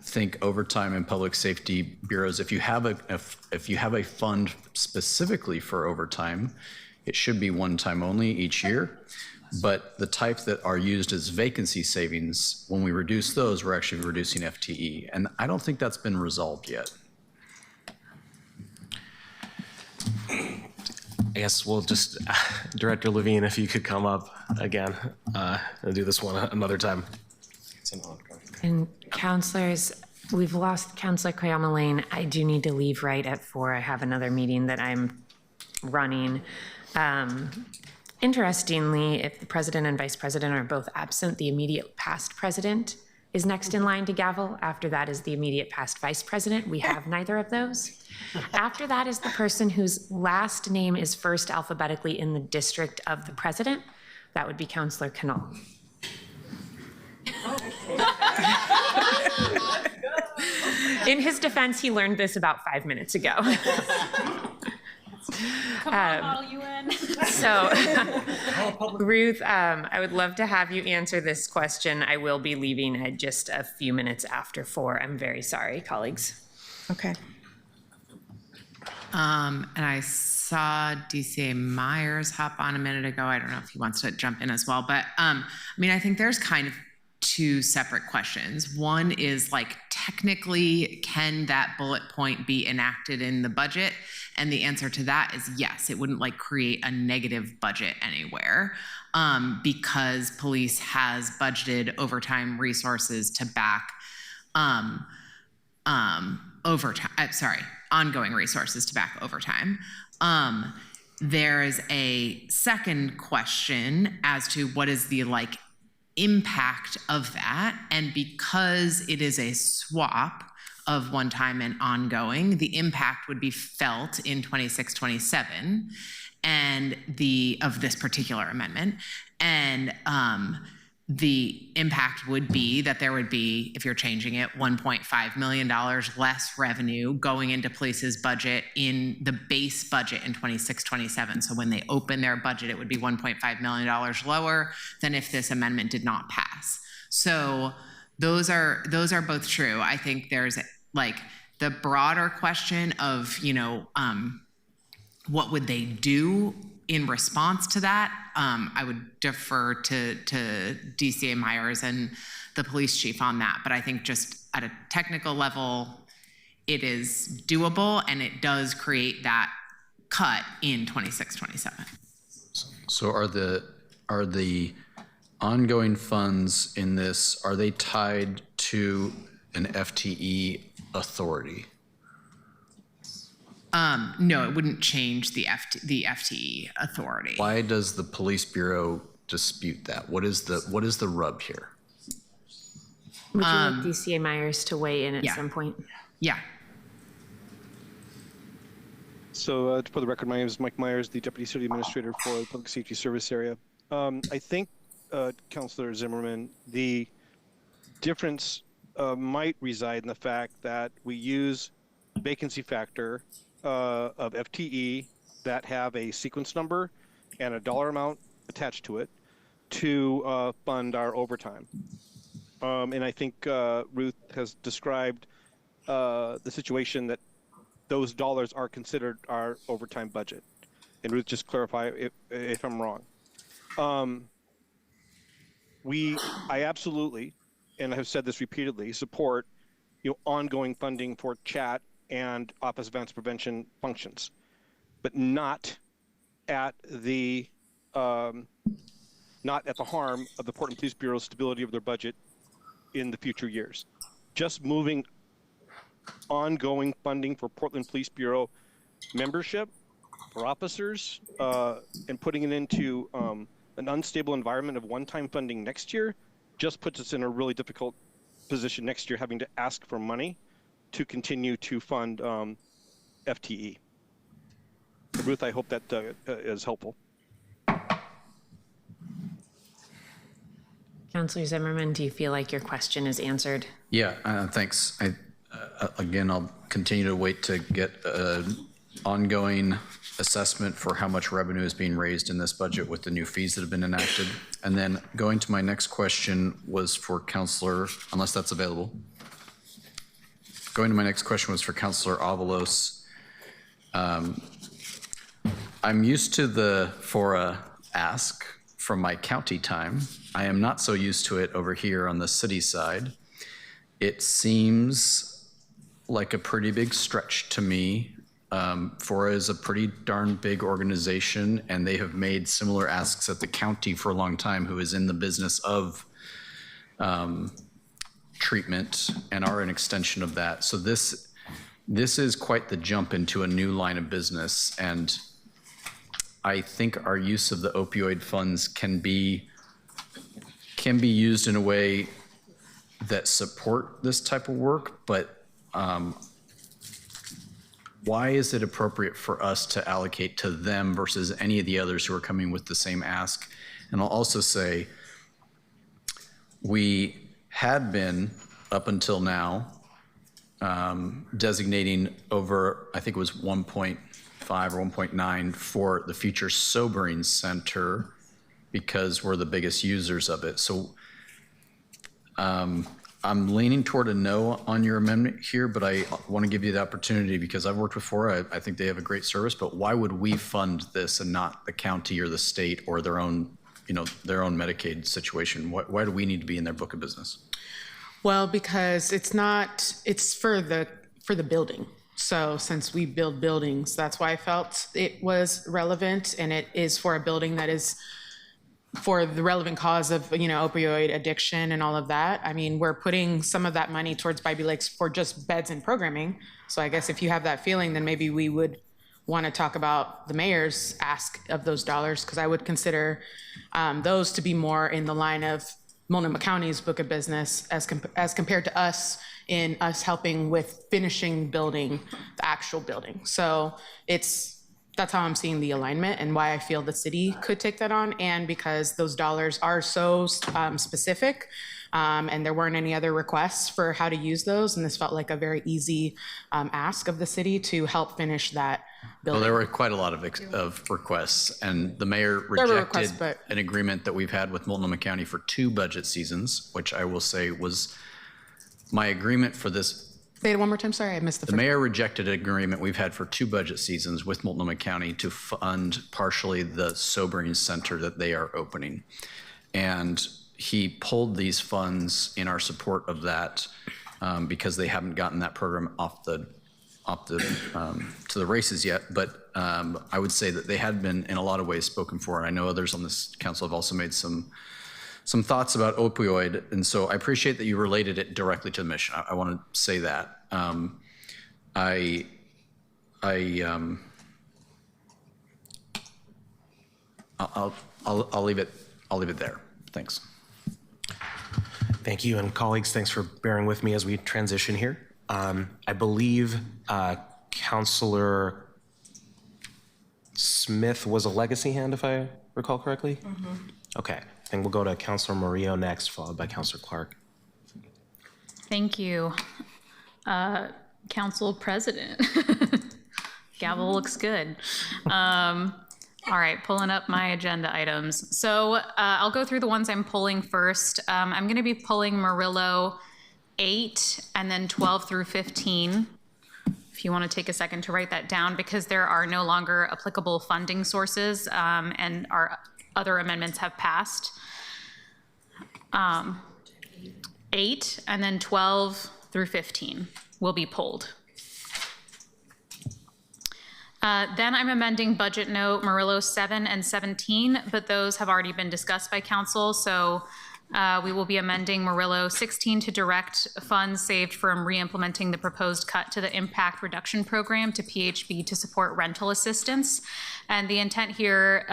B: think overtime in public safety bureaus, if you have a fund specifically for overtime, it should be one time only each year. But the type that are used as vacancy savings, when we reduce those, we're actually reducing FTE. And I don't think that's been resolved yet.
H: I guess we'll just, Director Levine, if you could come up again and do this one another time.
A: And counselors, we've lost Counselor Koyama Lane. I do need to leave right at 4. I have another meeting that I'm running. Interestingly, if the president and vice president are both absent, the immediate past president is next in line to gavel. After that is the immediate past vice president. We have neither of those. After that is the person whose last name is first alphabetically in the district of the president. That would be Counselor Canal. In his defense, he learned this about 5 minutes ago.
J: Come on, model UN.
A: So, Ruth, I would love to have you answer this question. I will be leaving at just a few minutes after 4. I'm very sorry, colleagues.
I: Okay.
C: And I saw DCA Myers hop on a minute ago. I don't know if he wants to jump in as well, but I mean, I think there's kind of 2 separate questions. One is like, technically, can that bullet point be enacted in the budget? And the answer to that is yes. It wouldn't like create a negative budget anywhere because police has budgeted overtime resources to back ongoing resources to back overtime. There is a second question as to what is the like impact of that, and because it is a swap of one time and ongoing, the impact would be felt in 26-27 and of this particular amendment, and the impact would be that there would be, if you're changing it, $1.5 million less revenue going into police's budget in the base budget in 26-27. So when they open their budget, it would be $1.5 million lower than if this amendment did not pass. So those are both true. I think there's like the broader question of, what would they do in response to that? I would defer to DCA Myers and the police chief on that. But I think just at a technical level, it is doable and it does create that cut in 26-27.
B: So are the ongoing funds in this, are they tied to an FTE authority?
C: No, it wouldn't change the FTE authority.
B: Why does the police bureau dispute that? What is the rub here?
A: Would you like DCA Myers to weigh in at some point?
C: Yeah.
L: So for the record, my name is Mike Myers, the Deputy City Administrator for the Public Safety Service Area. I think, Councilor Zimmerman, the difference might reside in the fact that we use vacancy factor of FTE that have a sequence number and a dollar amount attached to it to fund our overtime. And I think Ruth has described the situation that those dollars are considered our overtime budget. And Ruth, just clarify if I'm wrong. I absolutely, and I have said this repeatedly, support ongoing funding for chat and office of violence prevention functions, but not at the harm of the Portland Police Bureau's stability of their budget in the future years. Just moving ongoing funding for Portland Police Bureau membership for officers and putting it into an unstable environment of one-time funding next year just puts us in a really difficult position next year, having to ask for money to continue to fund FTE. Ruth, I hope that is helpful.
A: Councilor Zimmerman, do you feel like your question is answered?
B: Yeah, thanks. Again, I'll continue to wait to get an ongoing assessment for how much revenue is being raised in this budget with the new fees that have been enacted. And then going to my next question was for Councilor, unless that's available. Going to my next question was for Councilor Avalos. I'm used to the FORA ask from my county time. I am not so used to it over here on the city side. It seems like a pretty big stretch to me. FORA is a pretty darn big organization, and they have made similar asks at the county for a long time, who is in the business of treatment and are an extension of that. So this is quite the jump into a new line of business, and I think our use of the opioid funds can be used in a way that support this type of work, but why is it appropriate for us to allocate to them versus any of the others who are coming with the same ask? And I'll also say, we had been, up until now, designating over, I think it was 1.5 or 1.9 for the future sobering center because we're the biggest users of it. So I'm leaning toward a no on your amendment here, but I want to give you the opportunity because I've worked with FORA. I think they have a great service, but why would we fund this and not the county or the state or their own Medicaid situation? Why do we need to be in their book of business?
E: Well, because it's for the building. So since we build buildings, that's why I felt it was relevant, and it is for a building that is for the relevant cause of, opioid addiction and all of that. I mean, we're putting some of that money towards Bybee Lakes for just beds and programming. So I guess if you have that feeling, then maybe we would want to talk about the mayor's ask of those dollars, because I would consider those to be more in the line of Multnomah County's book of business as compared to us in us helping with finishing building the actual building. So that's how I'm seeing the alignment and why I feel the city could take that on, and because those dollars are so specific, and there weren't any other requests for how to use those, and this felt like a very easy ask of the city to help finish that building.
B: Well, there were quite a lot of requests, and the mayor rejected an agreement that we've had with Multnomah County for 2 budget seasons, which I will say was my agreement for this.
E: Say it one more time, sorry, I missed the first.
B: The mayor rejected an agreement we've had for 2 budget seasons with Multnomah County to fund partially the sobering center that they are opening. And he pulled these funds in our support of that because they haven't gotten that program to the races yet. But I would say that they had been in a lot of ways spoken for. And I know others on this council have also made some thoughts about opioid, and so I appreciate that you related it directly to the mission. I want to say that. I'll leave it there. Thanks.
H: Thank you, and colleagues, thanks for bearing with me as we transition here. I believe Councilor Smith was a legacy hand, if I recall correctly. Mm-hmm. Okay. I think we'll go to Councilor Murillo next, followed by Councilor Clark.
J: Thank you. Council President. Gavel looks good. All right, pulling up my agenda items. So I'll go through the ones I'm pulling first. I'm going to be pulling Murillo 8 and then 12 through 15. If you want to take a second to write that down, because there are no longer applicable funding sources and our other amendments have passed. 8 and then 12 through 15 will be pulled. Then I'm amending budget note Murillo 7 and 17, but those have already been discussed by council. So we will be amending Murillo 16 to direct funds saved from re-implementing the proposed cut to the impact reduction program to PHB to support rental assistance. And the intent here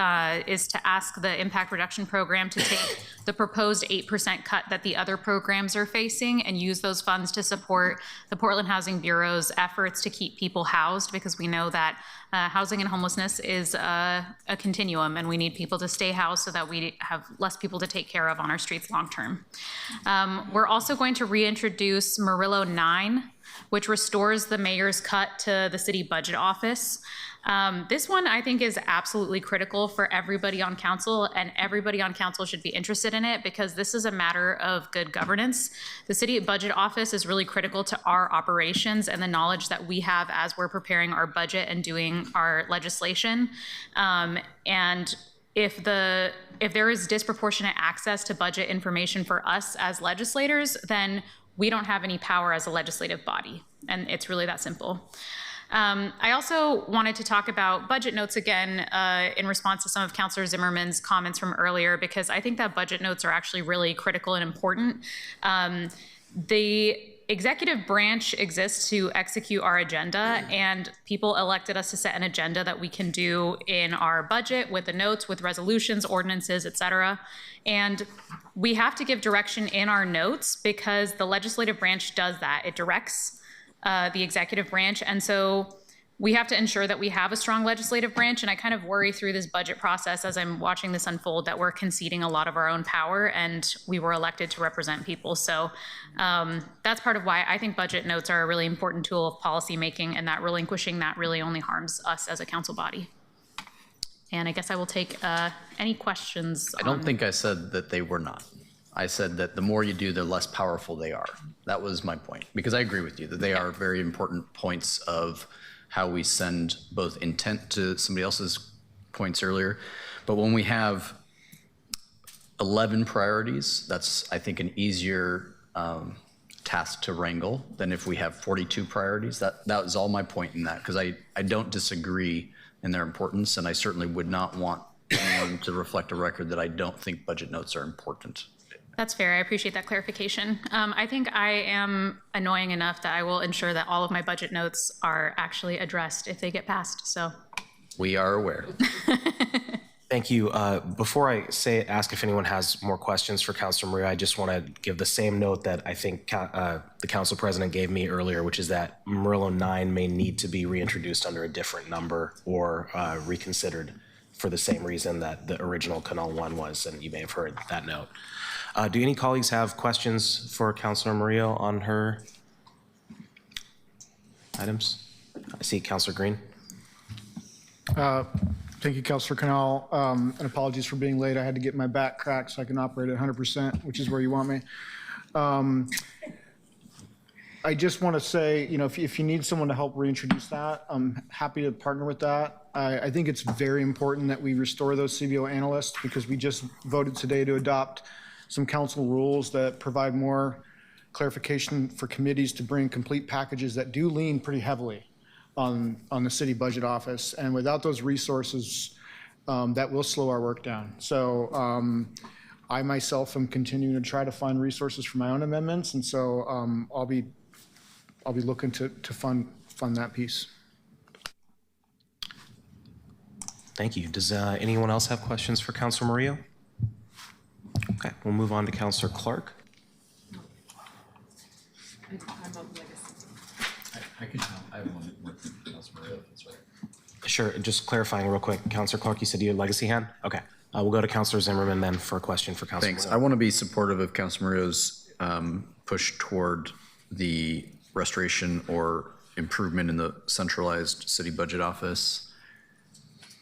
J: is to ask the impact reduction program to take the proposed 8% cut that the other programs are facing and use those funds to support the Portland Housing Bureau's efforts to keep people housed, because we know that housing and homelessness is a continuum, and we need people to stay housed so that we have less people to take care of on our streets long term. We're also going to reintroduce Murillo 9, which restores the mayor's cut to the city budget office. This one I think is absolutely critical for everybody on council, and everybody on council should be interested in it because this is a matter of good governance. The city budget office is really critical to our operations and the knowledge that we have as we're preparing our budget and doing our legislation. And if there is disproportionate access to budget information for us as legislators, then we don't have any power as a legislative body. And it's really that simple. I also wanted to talk about budget notes again in response to some of Councilor Zimmerman's comments from earlier, because I think that budget notes are actually really critical and important. The executive branch exists to execute our agenda, and people elected us to set an agenda that we can do in our budget with the notes, with resolutions, ordinances, et cetera. And we have to give direction in our notes because the legislative branch does that. It directs the executive branch. And so we have to ensure that we have a strong legislative branch. And I kind of worry through this budget process as I'm watching this unfold that we're conceding a lot of our own power, and we were elected to represent people. So that's part of why I think budget notes are a really important tool of policy making, and that relinquishing that really only harms us as a council body. And I guess I will take any questions.
B: I don't think I said that they were not. I said that the more you do, the less powerful they are. That was my point, because I agree with you that they are very important points of how we send both intent to somebody else's points earlier. But when we have 11 priorities, that's, I think, an easier task to wrangle than if we have 42 priorities. That was all my point in that, because I don't disagree in their importance, and I certainly would not want anyone to reflect a record that I don't think budget notes are important.
J: That's fair. I appreciate that clarification. I think I am annoying enough that I will ensure that all of my budget notes are actually addressed if they get passed. So
B: we are aware.
H: Thank you. Before I ask if anyone has more questions for Councilor Maria, I just want to give the same note that I think the Council President gave me earlier, which is that Murillo 9 may need to be reintroduced under a different number or reconsidered for the same reason that the original Canal 1 was, and you may have heard that note. Do any colleagues have questions for Councilor Murillo on her items? I see Councilor Green.
M: Thank you, Councilor Canal, and apologies for being late. I had to get my back cracked so I can operate at 100%, which is where you want me. I just want to say, you know, if you need someone to help reintroduce that, I'm happy to partner with that. I think it's very important that we restore those CBO analysts, because we just voted today to adopt some council rules that provide more clarification for committees to bring complete packages that do lean pretty heavily on the city budget office. And without those resources, that will slow our work down. So I myself am continuing to try to find resources for my own amendments. And so I'll be looking to fund that piece.
H: Thank you. Does anyone else have questions for Councilor Murillo? Okay, we'll move on to Councilor Clark.
B: I have one with Councilor Maria, if that's right.
H: Sure, just clarifying real quick. Councilor Clark, you said you had legacy hand? Okay, we'll go to Councilor Zimmerman then for a question for Councilor
B: Thanks.
H: Murillo.
B: I want to be supportive of Councilor Maria's push toward the restoration or improvement in the centralized city budget office.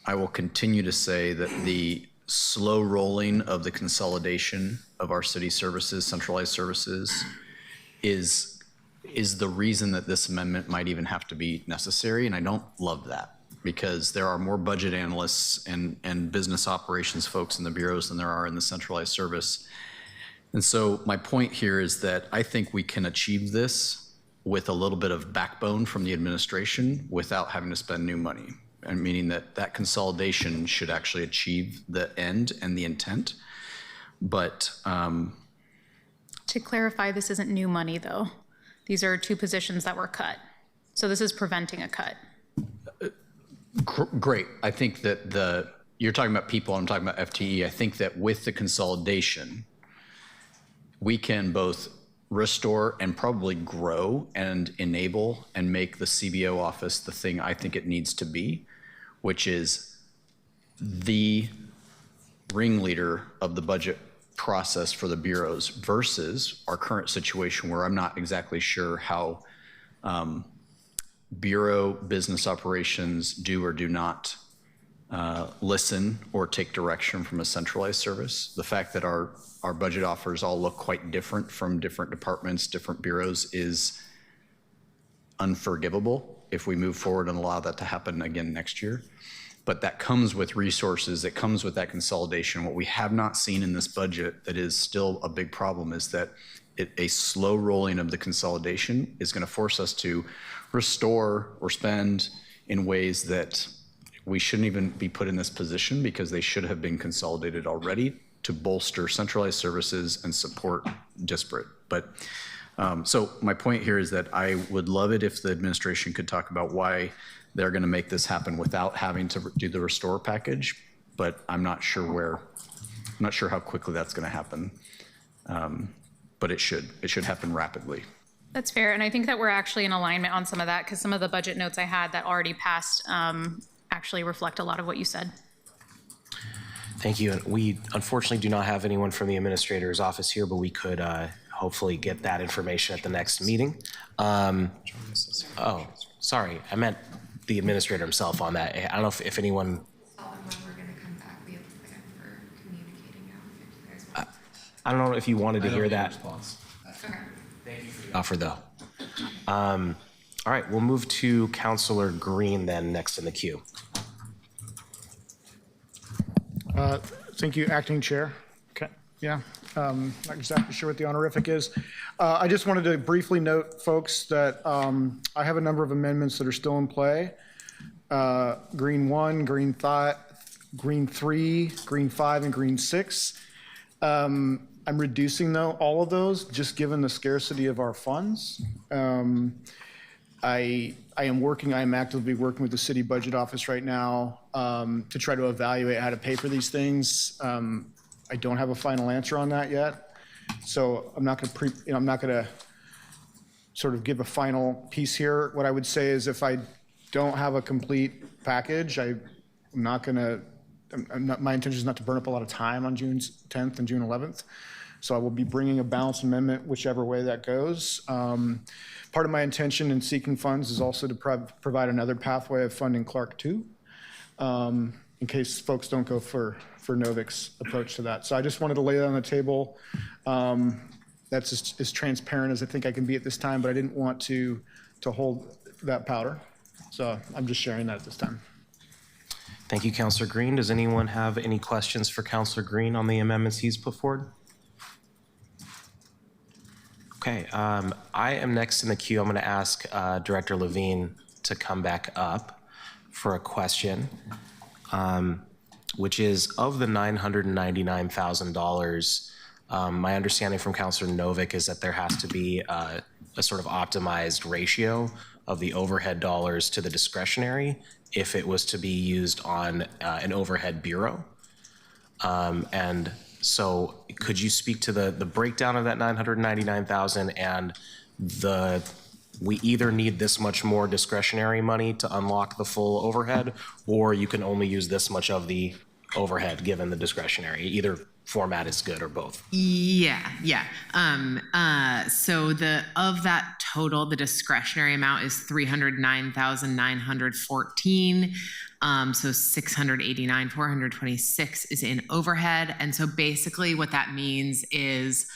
B: I will continue to say that the slow rolling of the consolidation of our city services, centralized services, is the reason that this amendment might even have to be necessary, and I don't love that, because there are more budget analysts and business operations folks in the bureaus than there are in the centralized service. And so my point here is that I think we can achieve this with a little bit of backbone from the administration without having to spend new money, and meaning that that consolidation should actually achieve the end and the intent. But
J: To clarify, this isn't new money, though. These are two positions that were cut. So this is preventing a cut.
B: great. I think that you're talking about people, I'm talking about FTE. I think that with the consolidation, we can both restore and probably grow and enable and make the CBO office the thing I think it needs to be, which is the ringleader of the budget process for the bureaus versus our current situation where I'm not exactly sure how bureau business operations do or do not listen or take direction from a centralized service. The fact that our budget offers all look quite different from different departments, different bureaus is unforgivable if we move forward and allow that to happen again next year. But that comes with resources, it comes with that consolidation. What we have not seen in this budget that is still a big problem is that a slow rolling of the consolidation is going to force us to restore or spend in ways that we shouldn't even be put in this position because they should have been consolidated already to bolster centralized services and support disparate. But so my point here is that I would love it if the administration could talk about why they're going to make this happen without having to do the restore package, but I'm not sure how quickly that's going to happen. But it should happen rapidly.
J: That's fair, and I think that we're actually in alignment on some of that because some of the budget notes I had that already passed actually reflect a lot of what you said.
H: Thank you. And we unfortunately do not have anyone from the administrator's office here, but we could hopefully get that information at the next meeting. Oh, sorry, I meant the administrator himself on that. I don't know if anyone. I don't know if you wanted to hear that. Okay. Thank you for the offer, though. All right, we'll move to Councilor Green then next in the queue.
M: Thank you, Acting Chair. Okay, yeah, not exactly sure what the honorific is. I just wanted to briefly note, folks, that I have a number of amendments that are still in play. Green 1, Green 3, Green 5, and Green 6. I'm reducing all of those just given the scarcity of our funds. I am actively working with the city budget office right now to try to evaluate how to pay for these things. I don't have a final answer on that yet, so I'm not going to sort of give a final piece here. What I would say is if I don't have a complete package, my intention is not to burn up a lot of time on June 10th and June 11th. So I will be bringing a balanced amendment whichever way that goes. Part of my intention in seeking funds is also to provide another pathway of funding Clark 2, in case folks don't go for Novik's approach to that. So I just wanted to lay that on the table. That's as transparent as I think I can be at this time, but I didn't want to hold that powder. So I'm just sharing that at this time.
H: Thank you, Councilor Green. Does anyone have any questions for Councilor Green on the amendments he's put forward? Okay, I am next in the queue. I'm going to ask Director Levine to come back up for a question, which is of the $999,000. My understanding from Councilor Novik is that there has to be a sort of optimized ratio of the overhead dollars to the discretionary if it was to be used on an overhead bureau. And so could you speak to the breakdown of that $999,000 and we either need this much more discretionary money to unlock the full overhead, or you can only use this much of the overhead, given the discretionary. Either format is good or both.
C: Yeah. So of that total, the discretionary amount is 309,914. So 689,426 is in overhead. And so basically what that means is,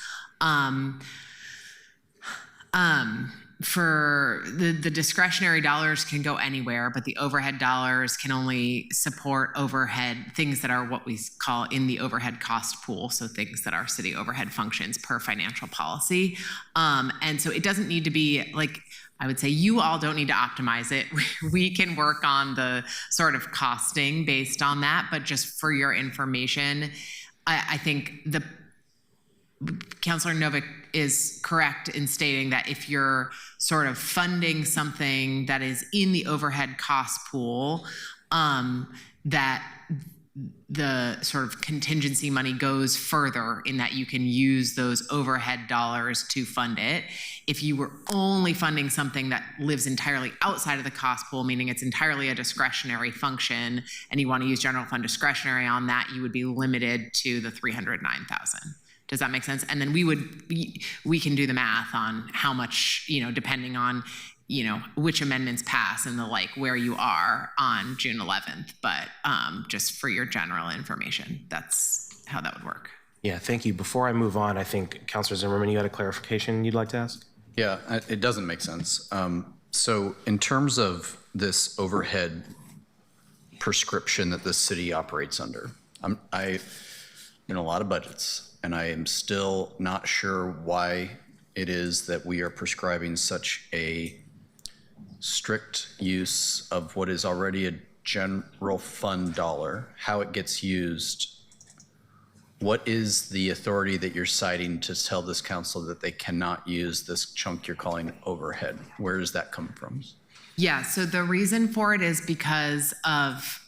C: for the discretionary dollars can go anywhere, but the overhead dollars can only support overhead things that are what we call in the overhead cost pool. So things that are city overhead functions per financial policy. And so it doesn't need to be like, I would say you all don't need to optimize it. We can work on the sort of costing based on that, but just for your information, I think Councilor Novick is correct in stating that if you're sort of funding something that is in the overhead cost pool, that the sort of contingency money goes further in that you can use those overhead dollars to fund it. If you were only funding something that lives entirely outside of the cost pool, meaning it's entirely a discretionary function, and you want to use general fund discretionary on that, you would be limited to the 309,000. Does that make sense? And then we can do the math on how much, depending on, which amendments pass and the like, where you are on June 11th. But just for your general information, that's how that would work.
H: Yeah, thank you. Before I move on, I think Councilor Zimmerman, you had a clarification you'd like to ask?
B: Yeah, it doesn't make sense. So in terms of this overhead prescription that the city operates under, I've in a lot of budgets, and I am still not sure why it is that we are prescribing such a strict use of what is already a general fund dollar, how it gets used. What is the authority that you're citing to tell this council that they cannot use this chunk you're calling overhead? Where does that come from?
C: Yeah, so the reason for it is because of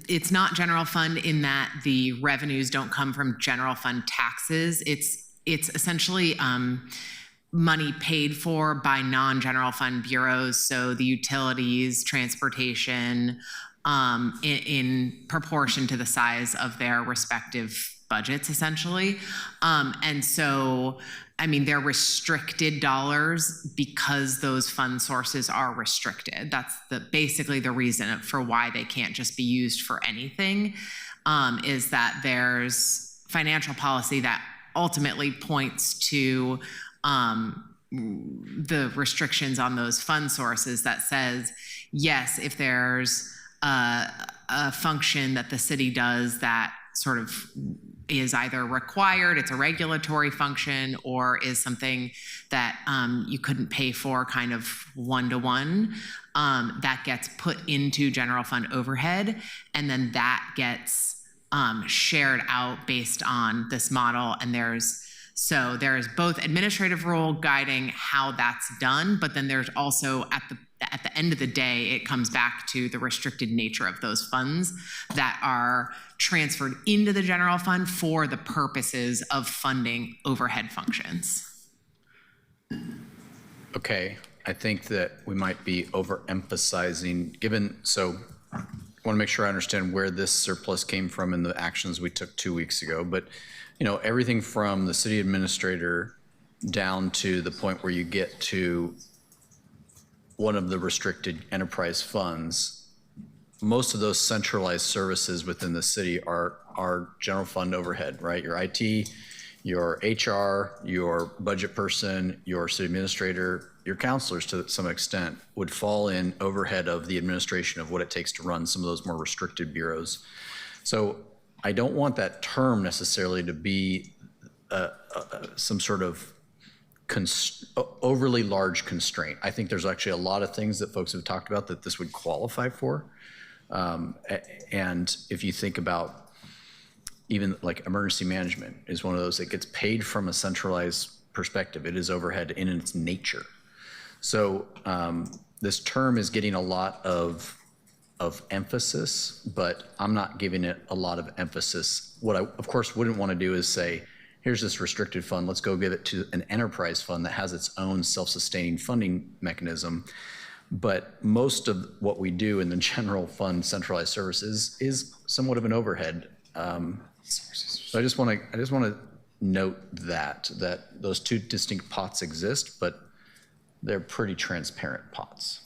C: it's not general fund in that the revenues don't come from general fund taxes. It's essentially money paid for by non-general fund bureaus, so the utilities, transportation, in proportion to the size of their respective budgets, essentially. And so, I mean, they're restricted dollars because those fund sources are restricted. That's basically the reason for why they can't just be used for anything, is that there's financial policy that ultimately points to the restrictions on those fund sources that says, yes, if there's a function that the city does that sort of is either required, it's a regulatory function, or is something that you couldn't pay for kind of one-to-one, that gets put into general fund overhead, and then that gets shared out based on this model. And there's both administrative rule guiding how that's done, but then there's also at the end of the day, it comes back to the restricted nature of those funds that are transferred into the general fund for the purposes of funding overhead functions.
B: Okay, I think that we might be overemphasizing, so I want to make sure I understand where this surplus came from and the actions we took 2 weeks ago. But, everything from the city administrator down to the point where you get to one of the restricted enterprise funds, most of those centralized services within the city are general fund overhead, right? Your IT, your HR, your budget person, your city administrator, your counselors to some extent would fall in overhead of the administration of what it takes to run some of those more restricted bureaus. So I don't want that term necessarily to be some sort of overly large constraint. I think there's actually a lot of things that folks have talked about that this would qualify for. And if you think about even like emergency management is one of those that gets paid from a centralized perspective. It is overhead in its nature. So this term is getting a lot of emphasis, but I'm not giving it a lot of emphasis. What I, of course, wouldn't want to do is say, here's this restricted fund, let's go give it to an enterprise fund that has its own self-sustaining funding mechanism. But most of what we do in the general fund centralized services is somewhat of an overhead. So I just want to note that those two distinct pots exist, but they're pretty transparent pots.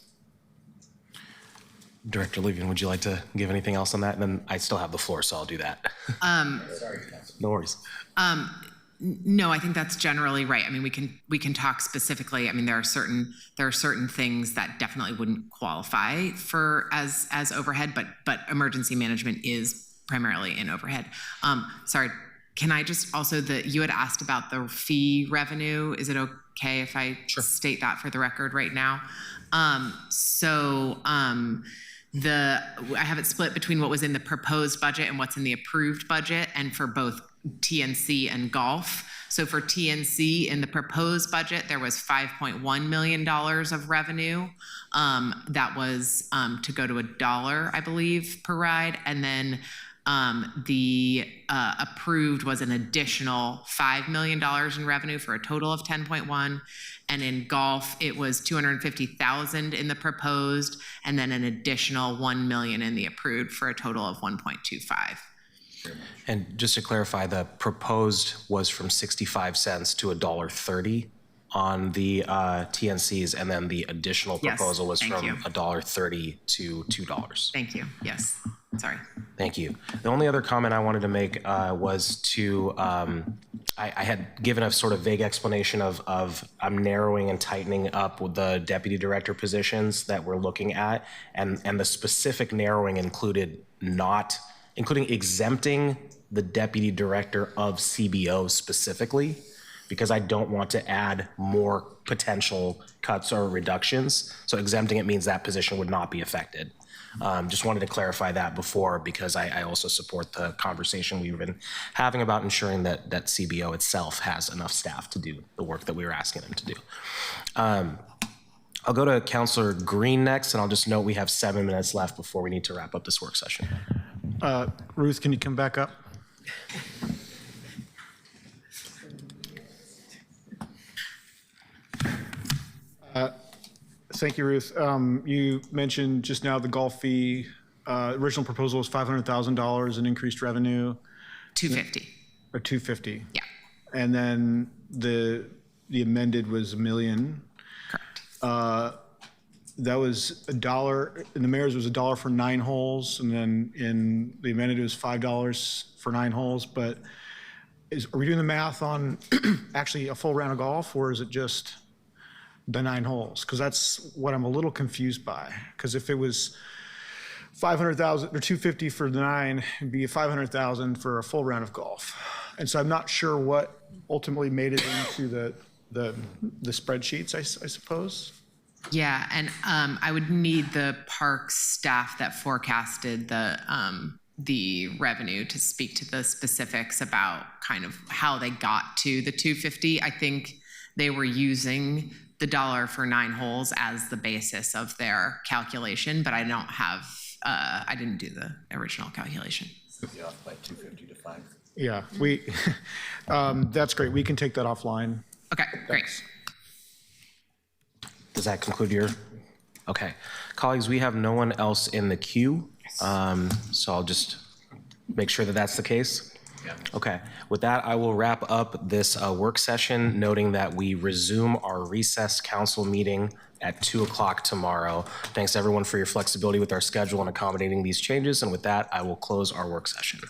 H: Director Levine, would you like to give anything else on that? And then I still have the floor, so I'll do that. Sorry, no worries.
C: No, I think that's generally right. I mean, we can talk specifically. I mean, there are certain things that definitely wouldn't qualify for as overhead, but emergency management is primarily in overhead. Sorry, can I just also you had asked about the fee revenue. Is it okay if I state that for the record right now? I have it split between what was in the proposed budget and what's in the approved budget, and for both TNC and golf. So for TNC in the proposed budget, there was $5.1 million of revenue. That was to go to $1, I believe, per ride. And then the approved was an additional $5 million in revenue for a total of 10.1. And in golf, it was $250,000 in the proposed, and then an additional $1 million in the approved for a total of 1.25.
H: And just to clarify, the proposed was from 65 cents to $1.30 on the TNCs, and then the additional proposal was from $1.30 to $2.
C: Thank you. Yes. Sorry.
H: Thank you. The only other comment I wanted to make was to, I had given a sort of vague explanation of I'm narrowing and tightening up with the deputy director positions that we're looking at, and the specific narrowing including exempting the deputy director of CBO specifically, because I don't want to add more potential cuts or reductions. So exempting it means that position would not be affected. Just wanted to clarify that before, because I also support the conversation we've been having about ensuring that CBO itself has enough staff to do the work that we were asking them to do. I'll go to Councilor Green next, and I'll just note we have 7 minutes left before we need to wrap up this work session.
M: Ruth, can you come back up? Thank you, Ruth. You mentioned just now the golf fee. Original proposal was $500,000 in increased revenue.
C: 250.
M: Or 250.
C: Yeah.
M: And then the amended was $1 million.
C: Correct.
M: That was $1. In the mayor's was $1 for 9 holes, and then in the amended it was $5 for 9 holes. But are we doing the math on actually a full round of golf, or is it just the 9 holes? Because that's what I'm a little confused by. Because if it was $500,000 or $250 for the 9, it'd be $500,000 for a full round of golf. And so I'm not sure what ultimately made it into the spreadsheets, I suppose.
C: Yeah, and I would need the parks staff that forecasted the revenue to speak to the specifics about kind of how they got to the 250. I think they were using the $1 for 9 holes as the basis of their calculation, but I don't have, I didn't do the original calculation.
B: Yeah, like 250 to 5.
M: Yeah, that's great. We can take that offline.
C: Okay, great.
H: Does that conclude your? Okay. Colleagues, we have no one else in the queue. So I'll just make sure that that's the case. Yeah. Okay. With that, I will wrap up this work session, noting that we resume our recessed council meeting at 2:00 tomorrow. Thanks everyone for your flexibility with our schedule and accommodating these changes. And with that, I will close our work session.